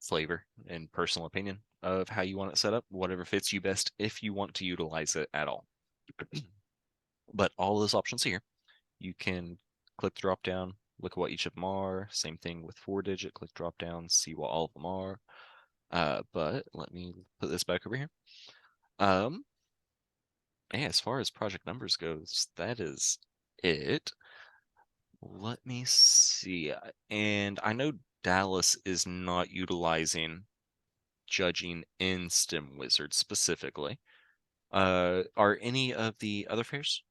flavor and personal opinion of how you want it set up, whatever fits you best if you want to utilize it at all. But all those options here, you can click the drop down, look at what each of them are. Same thing with 4-digit, click drop down, see what all of them are. But let me put this back over here. Yeah, as far as project numbers goes, that is it. Let me see. And I know Dallas is not utilizing judging in STEM Wizard specifically. Are any of the other fairs?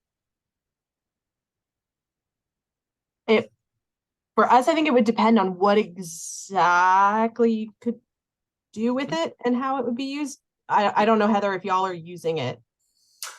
For us, I think it would depend on what exactly you could do with it and how it would be used. I don't know, Heather, if y'all are using it.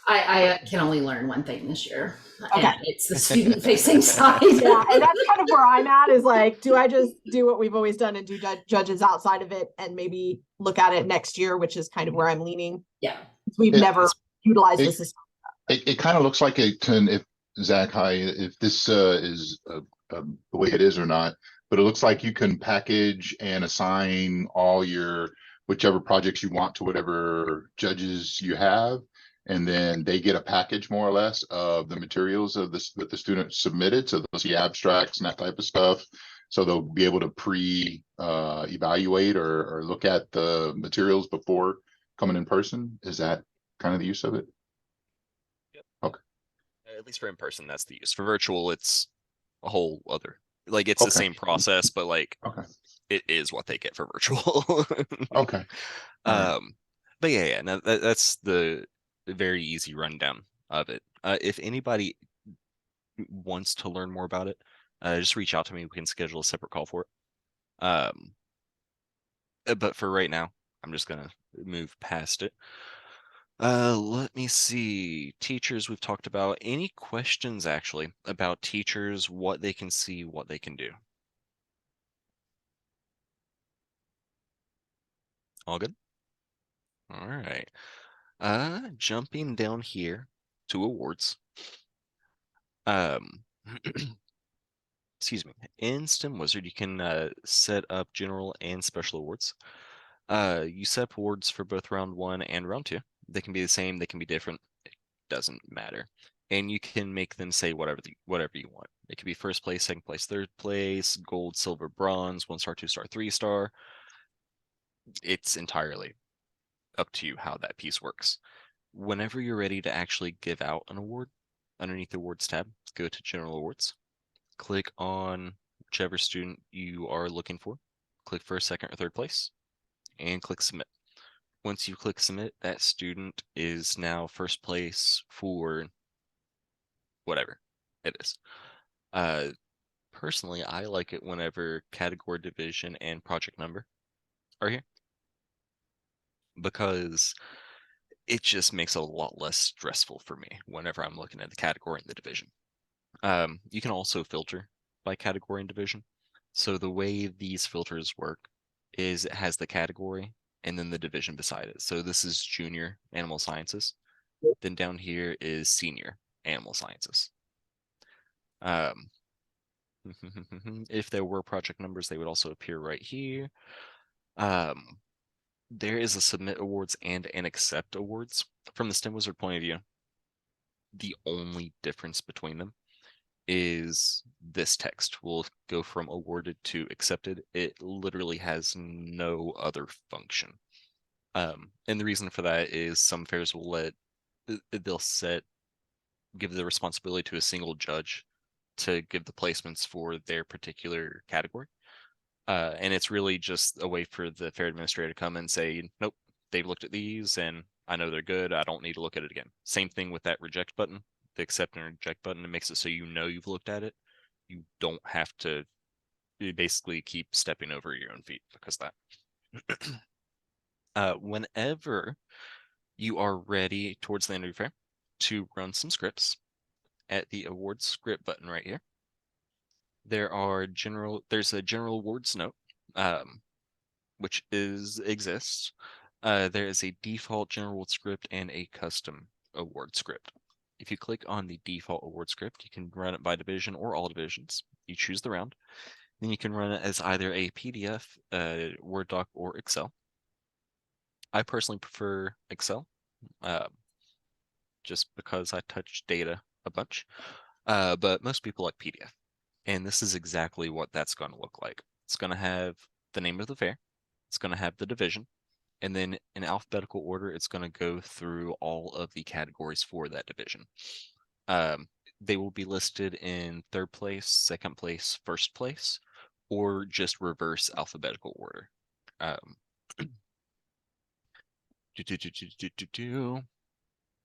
I can only learn one thing this year. Okay. And it's the student facing side. Yeah, and that's kind of where I'm at, is like, do I just do what we've always done and do judges outside of it and maybe look at it next year, which is kind of where I'm leaning. Yeah. We've never utilized it- this system. It kind of looks like it can, if Zach, hi, if this is the way it is or not, but it looks like you can package and assign all your whichever projects you want to whatever judges you have. And then they get a package more or less of the materials of this that the student submitted. So they'll see abstracts and that type of stuff. So they'll be able to evaluate or look at the materials before coming in person. Is that kind of the use of it? At least for in person, that's the use. For virtual, it's a whole other. Like it's the Okay. same process, but like Okay. it is what they get for virtual. Okay. Alright. But yeah, no, that's the very easy rundown of it. If anybody wants to learn more about it, just reach out to me. We can schedule a separate call for it. But for right now, I'm just gonna move past it. Let me see. Teachers, we've talked about. Any questions actually about teachers, what they can see, what they can do? All good? All right. Jumping down here to awards. Excuse me. In STEM Wizard, you can set up general and special awards. You set up awards for both round 1 and round 2. They can be the same, they can be different. It doesn't matter. And you can make them say whatever you want. It could be first place, second place, third place, gold, silver, bronze, 1-star, 2-star, 3-star. It's entirely up to you how that piece works. Whenever you're ready to actually give out an award, underneath the awards tab, go to general awards, click on whichever student you are looking for, click first, second, or third place, and click submit. Once you click submit, that student is now first place for whatever it is. Personally, I like it whenever category, division, and project number are here, because it just makes it a lot less stressful for me whenever I'm looking at the category and the division. You can also filter by category and division. So the way these filters work is it has the category and then the division beside it. So this is junior animal sciences. Then down here is senior animal sciences. If there were project numbers, they would also appear right here. There is a submit awards and an accept awards. From the STEM Wizard point of view, the only difference between them is this text will go from awarded to accepted. It literally has no other function. And the reason for that is some fairs will they'll give the responsibility to a single judge to give the placements for their particular category. And it's really just a way for the fair administrator to come and say, nope, they've looked at these and I know they're good. I don't need to look at it again. Same thing with that reject button, the accept and reject button. It makes it so you know you've looked at it. You don't have to basically keep stepping over your own feet because of that. Whenever you are ready towards the end of your fair to run some scripts, at the awards script button right here, there's a general awards note, which exists. There is a default general award script and a custom award script. If you click on the default award script, you can run it by division or all divisions. You choose the round. Then you can run it as either a PDF, Word doc, or Excel. I personally prefer Excel, just because I touch data a bunch. But most people like PDF. And this is exactly what that's going to look like. It's going to have the name of the fair. It's going to have the division. And then in alphabetical order, it's going to go through all of the categories for that division. They will be listed in third place, second place, first place, or just reverse alphabetical order.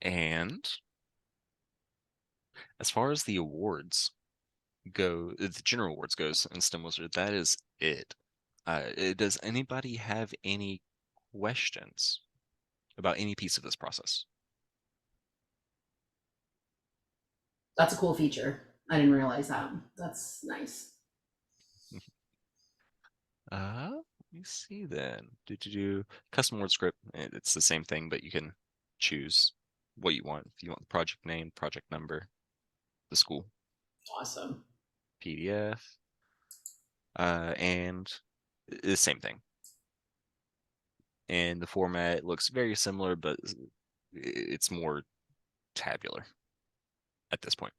And as far as the awards go, the general awards goes in STEM Wizard, that is it. Does anybody have any questions about any piece of this process? That's a cool feature. I didn't realize that. That's nice. Let me see then. Do custom word script? It's the same thing, but you can choose what you want. If you want the project name, project number, the school, Awesome. PDF, and the same thing. And the format looks very similar, but it's more tabular at this point.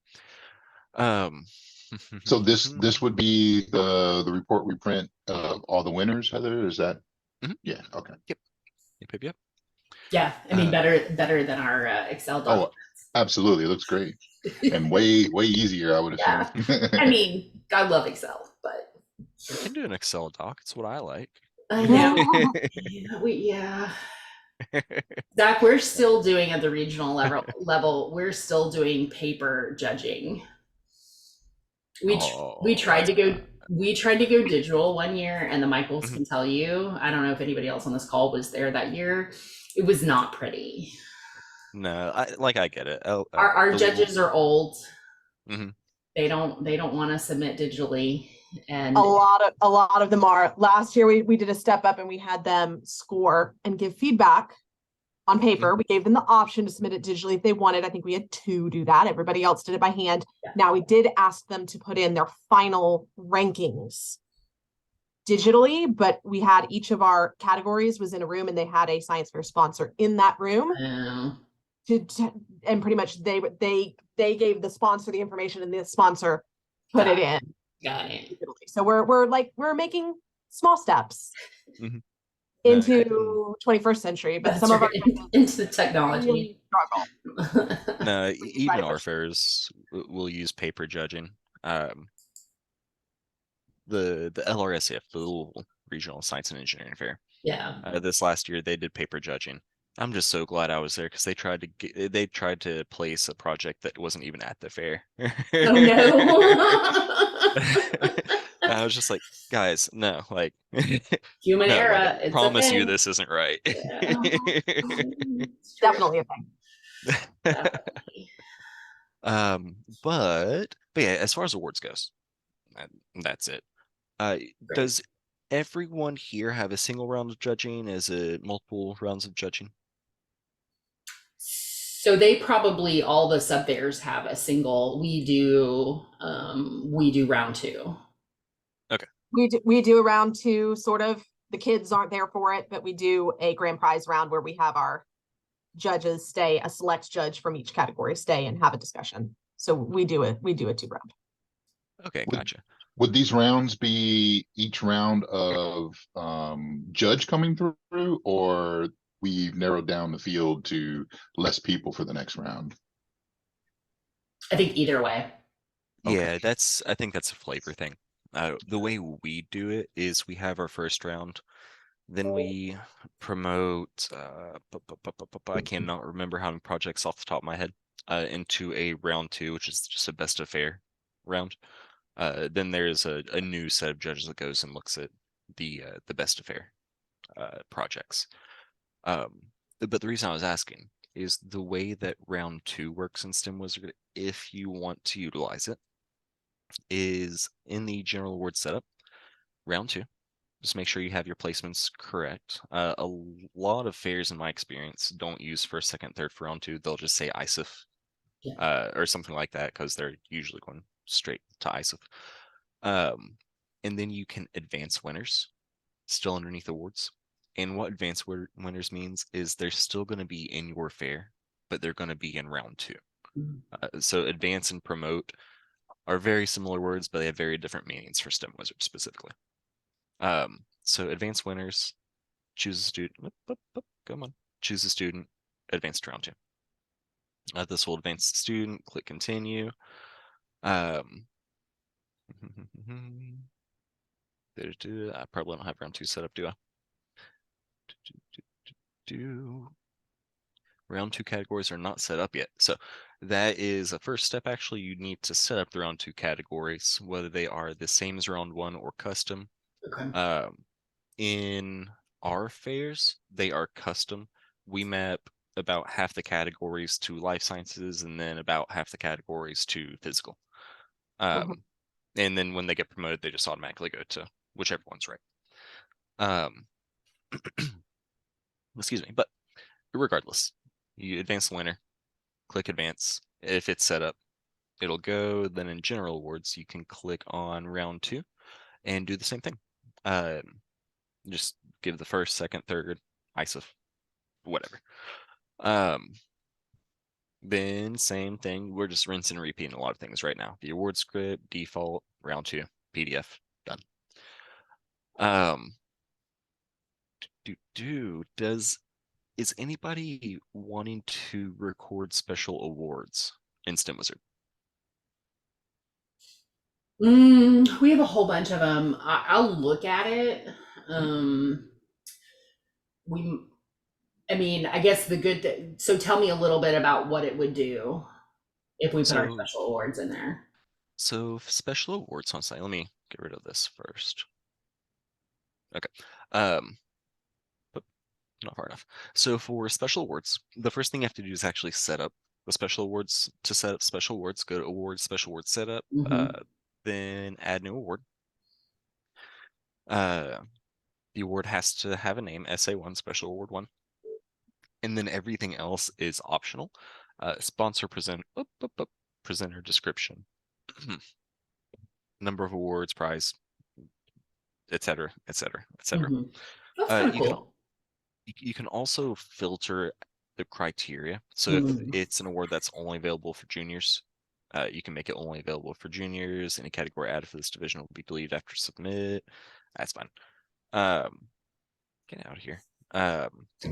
So this would be the report we print of all the winners, Heather, is that? Mhm. Yeah, okay. Yep. Yeah, I mean, better than our Excel Oh, document. absolutely, it looks great. And way easier, I would Yeah. assume. I mean, I love Excel, but You can do an Excel doc. It's what I like. I know. Yeah. Zach, we're still doing at the regional level. We're still doing paper judging. We tried to go. We tried to go digital one year, and the Michaels can tell you. I don't know if anybody else on this call was there that year. It was not pretty. No, I get it. Our judges are old. Mhm. They don't want to submit digitally, and A lot of them are. Last year we did a step up and we had them score and give feedback on paper. We gave them the option to submit it digitally if they wanted. I think we had 2 do that. Everybody else did it by hand. Yeah. Now we did ask them to put in their final rankings digitally, but we had each of our categories was in a room and they had a science fair sponsor in that room. And pretty much they gave the sponsor the information and the sponsor put it in. Got it. So we're making small steps into 21st century, but some of our into the technology struggle. No, even our fairs will use paper judging. The LRSF, the Louisville Regional Science and Engineering Fair. Yeah. This last year they did paper judging. I'm just so glad I was there because they tried to place a project that wasn't even at the fair. Oh no. I was just like, guys, no, like human no, error. I It's promise you okay. this isn't right. Yeah. Definitely a thing. Definitely. But yeah, as far as awards goes, that's it. Great. Does everyone here have a single round of judging? Is it multiple rounds of judging? So they probably, all the sub fairs have a single, we do round two. We do a round two, sort of. The kids aren't there for it, but we do a grand prize round where we have our judges stay, a select judge from each category stay and have a discussion. So we do a 2 round. Okay, Would- gotcha. Would these rounds be each round of judge coming through, or we've narrowed down the field to less people for the next round? I think either way. Yeah, I think that's a flavor thing. The way we do it is we have our first round, then we promote, I cannot remember how many projects off the top of my head, into a round two, which is just a best of fair round. Then there's a new set of judges that goes and looks at the best of fair projects. But the reason I was asking is the way that round two works in STEMWizard, if you want to utilize it, is in the general award setup, round two. Just make sure you have your placements correct. A lot of fairs, in my experience, don't use first, second, third for round two. They'll just say ISIF, or something like that, because they're usually going straight to ISIF. And then you can advance winners still underneath awards. And what advanced winners means is they're still going to be in your fair, but they're going to be in round two. So advance and promote are very similar words, but they have very different meanings for STEMWizard specifically. So advanced winners, choose a student. Come on, choose a student, advance to round two. This will advance the student. Click continue. I probably don't have round two set up, do I? Round two categories are not set up yet. So that is a first step. Actually, you need to set up the round two categories, whether they are the same as round one or custom. Okay. In our fairs, they are custom. We map about half the categories to life sciences and then about half the categories to physical. And then when they get promoted, they just automatically go to whichever one's right. Excuse me, but regardless, you advance the winner, click advance. If it's set up, it'll go. Then in general awards, you can click on round two and do the same thing. Just give the first, second, third, ISIF, whatever. Then same thing. We're just rinsing and repeating a lot of things right now. The award script, default, round two, PDF, done. Is anybody wanting to record special awards in STEMWizard? We have a whole bunch of them. I'll look at it. I mean, I guess so tell me a little bit about what it would do if we put our special awards in there. So special awards on site, let me get rid of this first. Okay. But not far enough. So for special awards, the first thing you have to do is actually set up the special awards. To set up special awards, go to awards, special awards setup, then add new award. The award has to have a name, SA1, special award 1. And then everything else is optional. Sponsor, presenter description, number of awards, prize, etc., etc., etc. That's kind of cool. You can also filter the criteria. So if it's an award that's only available for juniors, you can make it only available for juniors. Any category added for this division will be deleted after submit. That's fine. Get out of here.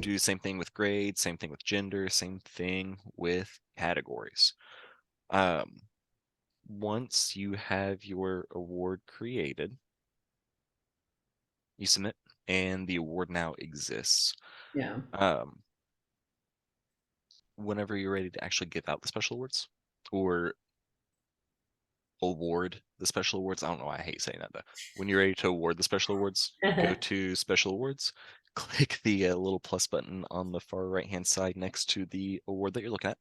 Do the same thing with grades, same thing with gender, same thing with categories. Once you have your award created, you submit, and the award now exists. Yeah. Whenever you're ready to actually give out the special awards or award the special awards, I don't know why I hate saying that, but when you're ready to award the special awards, go to special awards, click the little plus button on the far right hand side next to the award that you're looking at.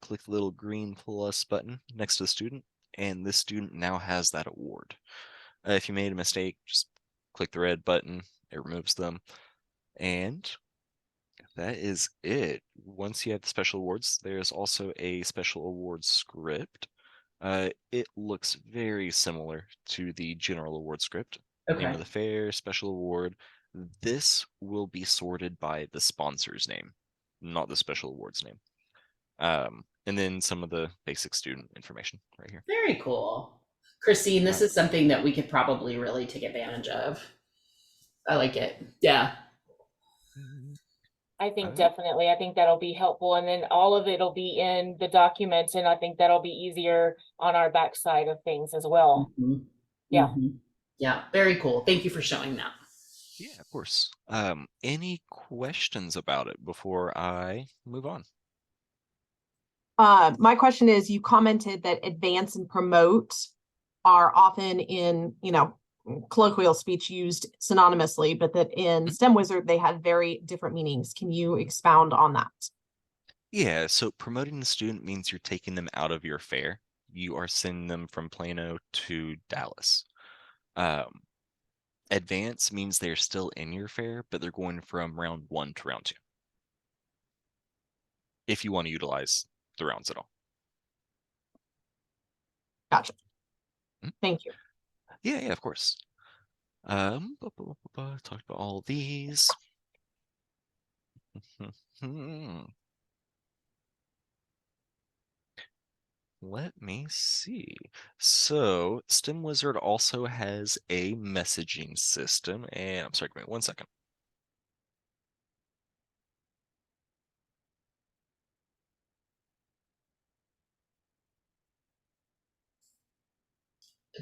Click the little green plus button next to the student, and this student now has that award. If you made a mistake, just click the red button, it removes them. And that is it. Once you have the special awards, there's also a special awards script. It looks very similar to the general award script. Name Okay. of the fair, special award. This will be sorted by the sponsor's name, not the special awards name. And then some of the basic student information right here. Very cool. Christine, this is something that we could probably really take advantage of. I like it. Yeah. I think Okay. definitely. I think that'll be helpful. And then all of it'll be in the documents, and I think that'll be easier on our backside of things as well. Mhm. Yeah. Mhm. Yeah, very cool. Thank you for showing that. Yeah, of course. Any questions about it before I move on? My question is, you commented that advance and promote are often in, colloquial speech used synonymously, but that in STEM Wizard, they have very different meanings. Can you expound on that? Yeah, so promoting the student means you're taking them out of your fair. You are sending them from Plano to Dallas. Advance means they're still in your fair, but they're going from round 1 to round 2. If you want to utilize the rounds at all. Gotcha. Mhm. Thank you. Yeah, of course. Talked about all these. Let me see. So STEM Wizard also has a messaging system, and I'm sorry, give me 1 second.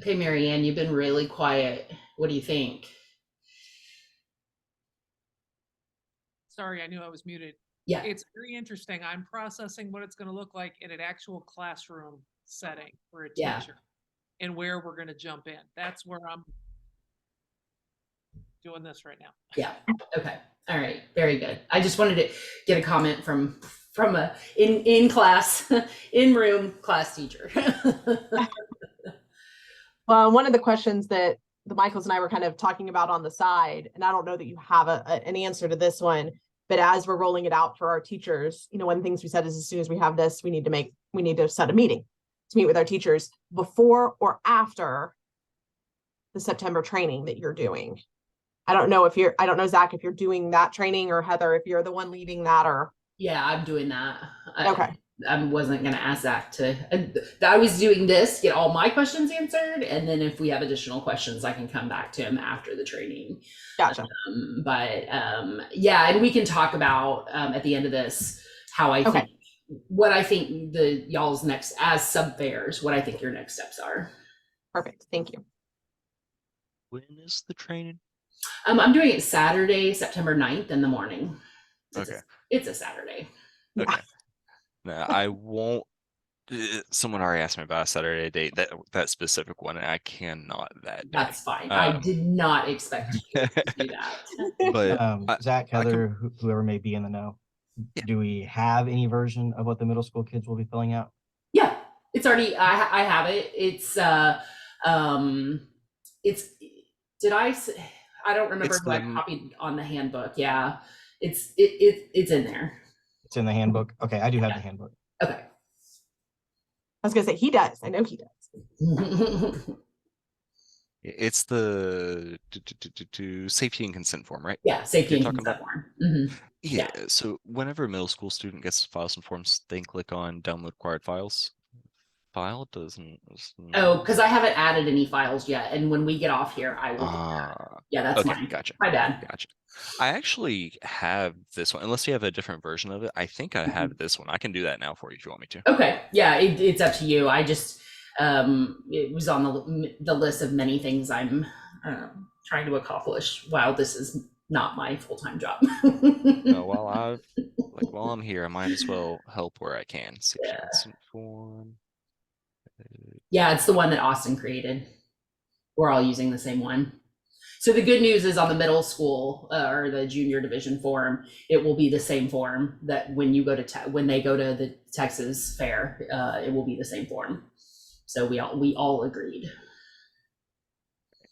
Okay, Marianne, you've been really quiet. What do you think? Sorry, I knew I was muted. Yeah. It's very interesting. I'm processing what it's going to look like in an actual classroom setting for a Yeah. teacher and where we're going to jump in. That's where I'm doing this right now. Yeah. Okay. All right. Very good. I just wanted to get a comment from a in class, in room class teacher. Well, one of the questions that the Michaels and I were kind of talking about on the side, and I don't know that you have an answer to this one, but as we're rolling it out for our teachers, one of the things we said is as soon as we have this, we need to set a meeting to meet with our teachers before or after the September training that you're doing. I don't know, Zach, if you're doing that training, or Heather, if you're the one leading that, or. Yeah, I'm doing that. Okay. I wasn't going to ask Zach to. I was doing this, get all my questions answered, and then if we have additional questions, I can come back to him after the training. Gotcha. Yeah, and we can talk about at the end of this how I think what I think y'all's next as sub fairs, what I think your next steps are. Perfect. Thank you. When is the training? I'm doing it Saturday, September 9th in the morning. Okay. It's a Saturday. Okay. No, I won't. Someone already asked me about a Saturday date, that specific one, and I cannot that day. That's fine. I did not expect you to do that. But Zach, Heather, whoever may be in the know, Yeah. do we have any version of what the middle school kids will be filling out? Yeah, it's already. I have it. Did I don't remember It's who I the- copied on the handbook. Yeah, it's in there. It's in the handbook. Okay, I do have the handbook. Okay. I was gonna say he does. I know he does. It's the safety and consent form, right? Yeah, safety You're and talking consent form. Mhm. Yeah, so whenever a middle school student gets files and forms, they can click on download required files. File doesn't. Oh, because I haven't added any files yet, and when we get off here, I will. Do that. Yeah, that's okay, mine. gotcha. My bad. Gotcha. I actually have this one, unless you have a different version of it. I think I have this one. I can do that now for you if you want me to. Okay, yeah, it's up to you. I just it was on the list of many things I'm trying to accomplish while this is not my full-time job. No, while I'm here, I might as well help where I can. Safety and consent form. Yeah, it's the one that Austin created. We're all using the same one. So the good news is on the middle school or the junior division form, it will be the same form that when you go to when they go to the Texas Fair, it will be the same form. So we all agreed.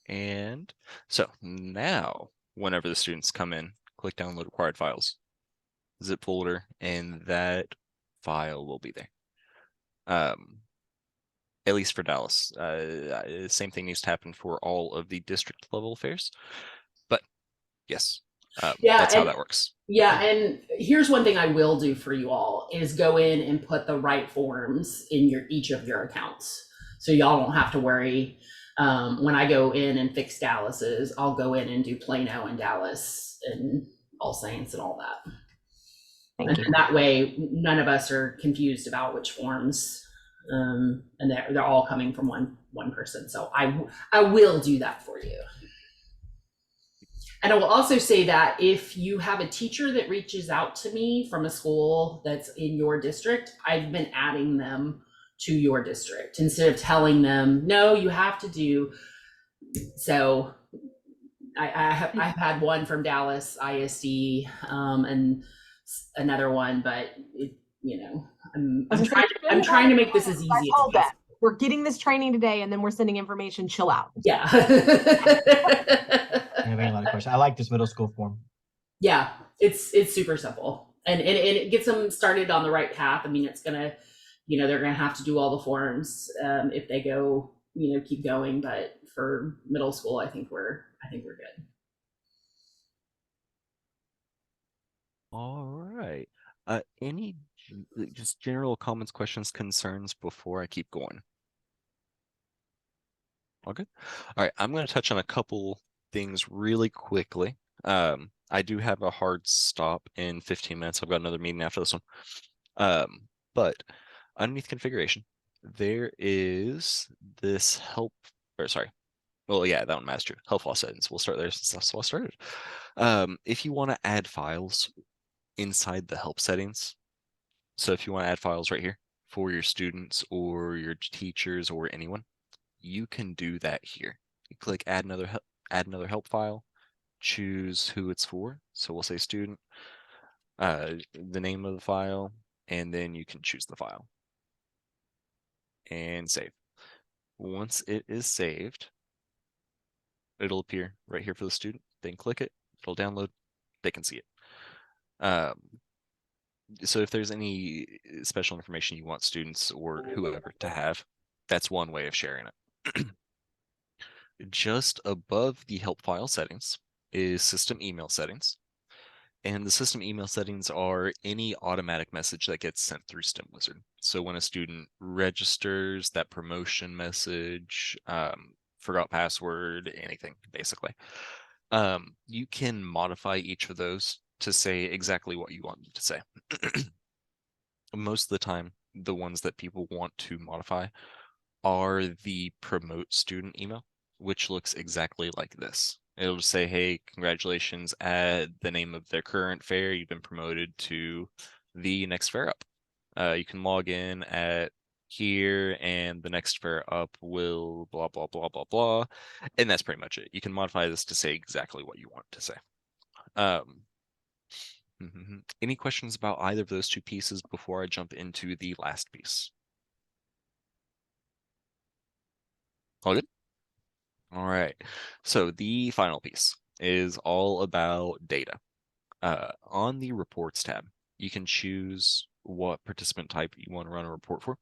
And so now, whenever the students come in, click download required files, zip folder, and that file will be there. At least for Dallas. Same thing needs to happen for all of the district level affairs. But yes, Yeah, that's how and that works. yeah, and here's one thing I will do for you all is go in and put the right forms in each of your accounts. So y'all don't have to worry. When I go in and fix Dallas's, I'll go in and do Plano and Dallas and All Saints and all that. Thank you. And that way, none of us are confused about which forms, and they're all coming from one person. So I will do that for you. And I will also say that if you have a teacher that reaches out to me from a school that's in your district, I've been adding them to your district instead of telling them, no, you have to do. So I've had one from Dallas ISD, and another one, but I'm trying to make this as easy as possible. We're getting this training today, and then we're sending information. Chill out. Yeah. I'm having a lot of questions. I like this middle school form. Yeah, it's super simple, and it gets them started on the right path. I mean, it's gonna, they're gonna have to do all the forms if they go, keep going. But for middle school, I think we're good. All right. Any just general comments, questions, concerns before I keep going? All good. All right, I'm going to touch on a couple things really quickly. I do have a hard stop in 15 minutes. I've got another meeting after this one. But underneath configuration, there is this well, yeah, that one matters too. Help file settings. We'll start there since that's what I started. If you want to add files inside the help settings, so if you want to add files right here for your students or your teachers or anyone, you can do that here. You click add another help file, choose who it's for. So we'll say student, the name of the file, and then you can choose the file and save. Once it is saved, it'll appear right here for the student. Then click it, it'll download, they can see it. So if there's any special information you want students or whoever to have, that's one way of sharing it. Just above the help file settings is system email settings. And the system email settings are any automatic message that gets sent through STEMWizard. So when a student registers, that promotion message, forgot password, anything basically. You can modify each of those to say exactly what you want them to say. Most of the time, the ones that people want to modify are the promote student email, which looks exactly like this. It'll just say, hey, congratulations, add the name of their current fair. You've been promoted to the next fair up. You can log in at here and the next fair up will blah, blah, blah, blah, blah. And that's pretty much it. You can modify this to say exactly what you want to say. Any questions about either of those two pieces before I jump into the last piece? All good? All right. So the final piece is all about data. On the reports tab, you can choose what participant type you want to run a report for.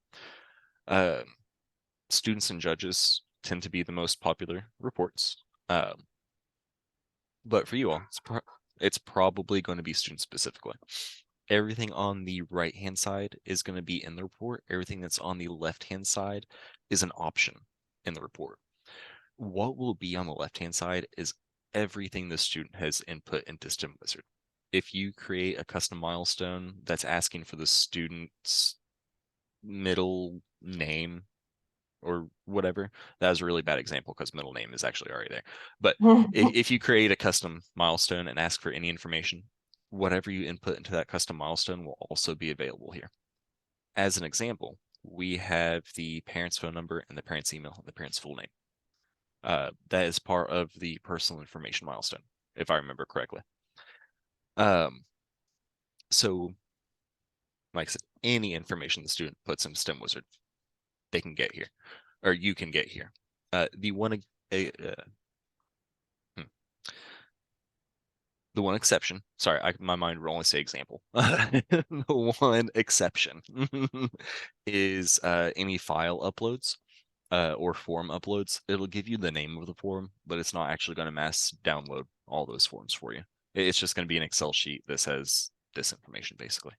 Students and judges tend to be the most popular reports. But for you all, it's probably going to be student specifically. Everything on the right-hand side is going to be in the report. Everything that's on the left-hand side is an option in the report. What will be on the left-hand side is everything the student has input into STEMWizard. If you create a custom milestone that's asking for the student's middle name or whatever, that was a really bad example because middle name is actually already there. But if you create a custom milestone and ask for any information, whatever you input into that custom milestone will also be available here. As an example, we have the parent's phone number and the parent's email and the parent's full name. That is part of the personal information milestone, if I remember correctly. So, like I said, any information the student puts in STEMWizard, they can get here. or you can get here. The one the one exception, sorry, my mind will only say example. The one exception is any file uploads or form uploads. It'll give you the name of the form, but it's not actually going to mass download all those forms for you. It's just going to be an Excel sheet that says this information basically.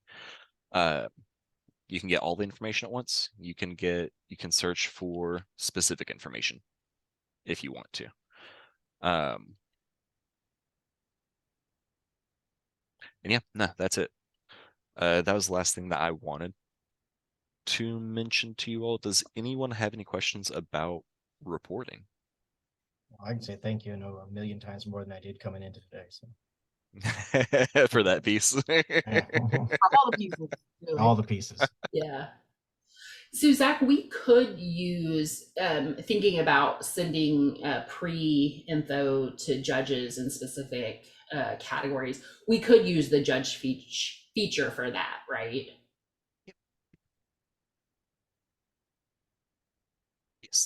You can get all the information at once. You can search for specific information if you want to. And yeah, no, that's it. That was the last thing that I wanted to mention to you all. Does anyone have any questions about reporting? I can say thank you, a million times more than I did coming into today. So For that piece. yeah. All the pieces. Really. All the pieces. Yeah. So Zach, we could use thinking about sending pre-info to judges in specific categories. We could use the judge feature for that, right?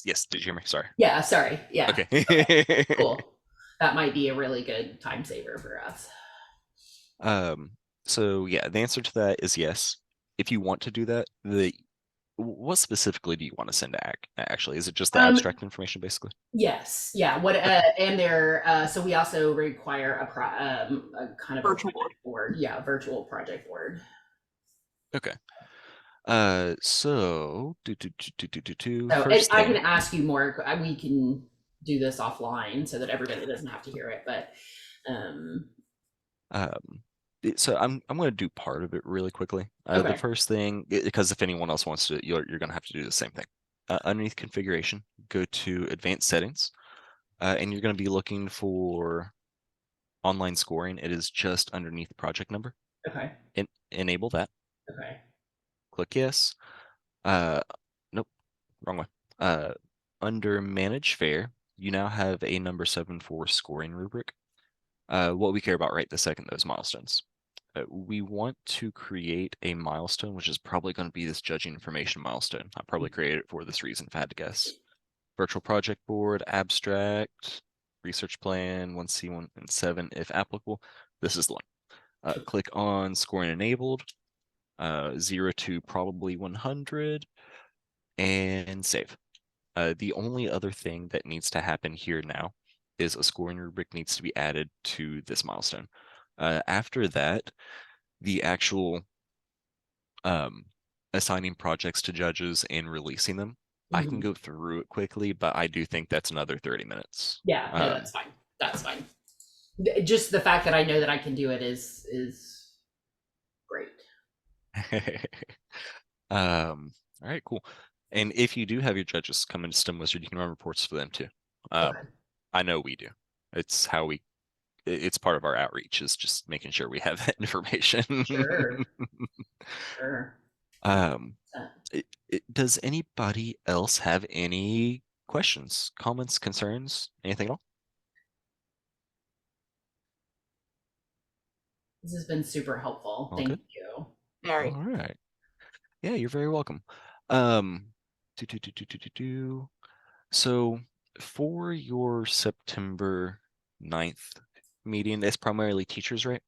Yes. Did you hear me? Sorry. Yeah, sorry. Yeah. Okay. Cool. That might be a really good time saver for us. So yeah, the answer to that is yes. If you want to do that, what specifically do you want to send to actually? Is it just the abstract information basically? Yes. Yeah. What and there so we also require a kind of Virtual a board. Yeah, virtual project board. Okay. So So first I thing, can ask you more. We can do this offline so that everybody doesn't have to hear it. But so I'm going to do part of it really quickly. Okay. The first thing, because if anyone else wants to, you're going to have to do the same thing. Underneath configuration, go to advanced settings, and you're going to be looking for online scoring. It is just underneath project number. Okay. Enable that. Okay. Click yes. Nope, wrong way. Under manage fair, you now have a number 7 for scoring rubric. What we care about right this second, those milestones. We want to create a milestone, which is probably going to be this judging information milestone. I probably created it for this reason, if I had to guess. Virtual project board, abstract, research plan, 1C, 1 and 7, if applicable. This is the one. Click on scoring enabled, 0 to probably 100, and save. The only other thing that needs to happen here now is a scoring rubric needs to be added to this milestone. After that, the actual assigning projects to judges and releasing them, I can go through it quickly, but I do think that's another 30 minutes. Yeah, no, that's fine. That's fine. Just the fact that I know that I can do it is great. All right, cool. And if you do have your judges come into STEM Wizard, you can run reports for them too. Okay. I know we do. It's how it's part of our outreach, is just making sure we have that information. Sure. Sure. Does anybody else have any questions, comments, concerns, anything at all? This has been super helpful. All Thank good? you. Very. All right. Yeah, you're very welcome. So for your September 9th meeting, that's primarily teachers, right?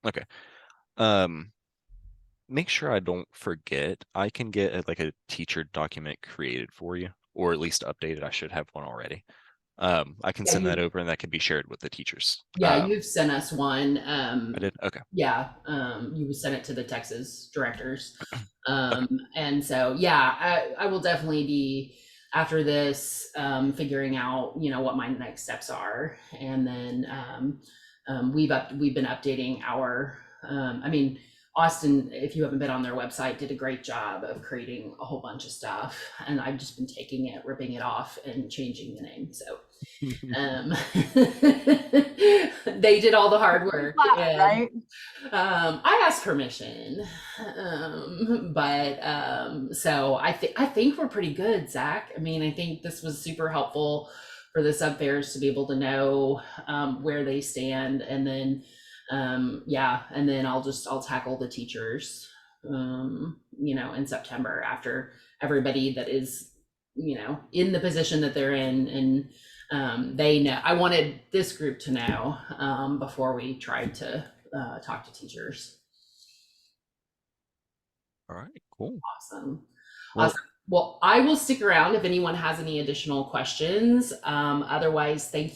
Okay. Make sure I don't forget. I can get like a teacher document created for you, or at least updated. I should have one already. I can send that over, and that can be shared with the teachers. Yeah, you've sent us one. I did. Okay. Yeah, you sent it to the Texas directors. And so, yeah, I will definitely be after this figuring out, what my next steps are. And then we've been updating our, Austin, if you haven't been on their website, did a great job of creating a whole bunch of stuff. And I've just been taking it, ripping it off and changing the name. So they did all the hard work. Right? I asked permission, but so I think we're pretty good, Zach. I think this was super helpful for the sub fairs to be able to know where they stand, and then and then I'll tackle the teachers in September after everybody that is, in the position that they're in, and they know. I wanted this group to know before we tried to talk to teachers. All right, cool. Awesome. Well- Awesome. Well, I will stick around if anyone has any additional questions. Otherwise, thank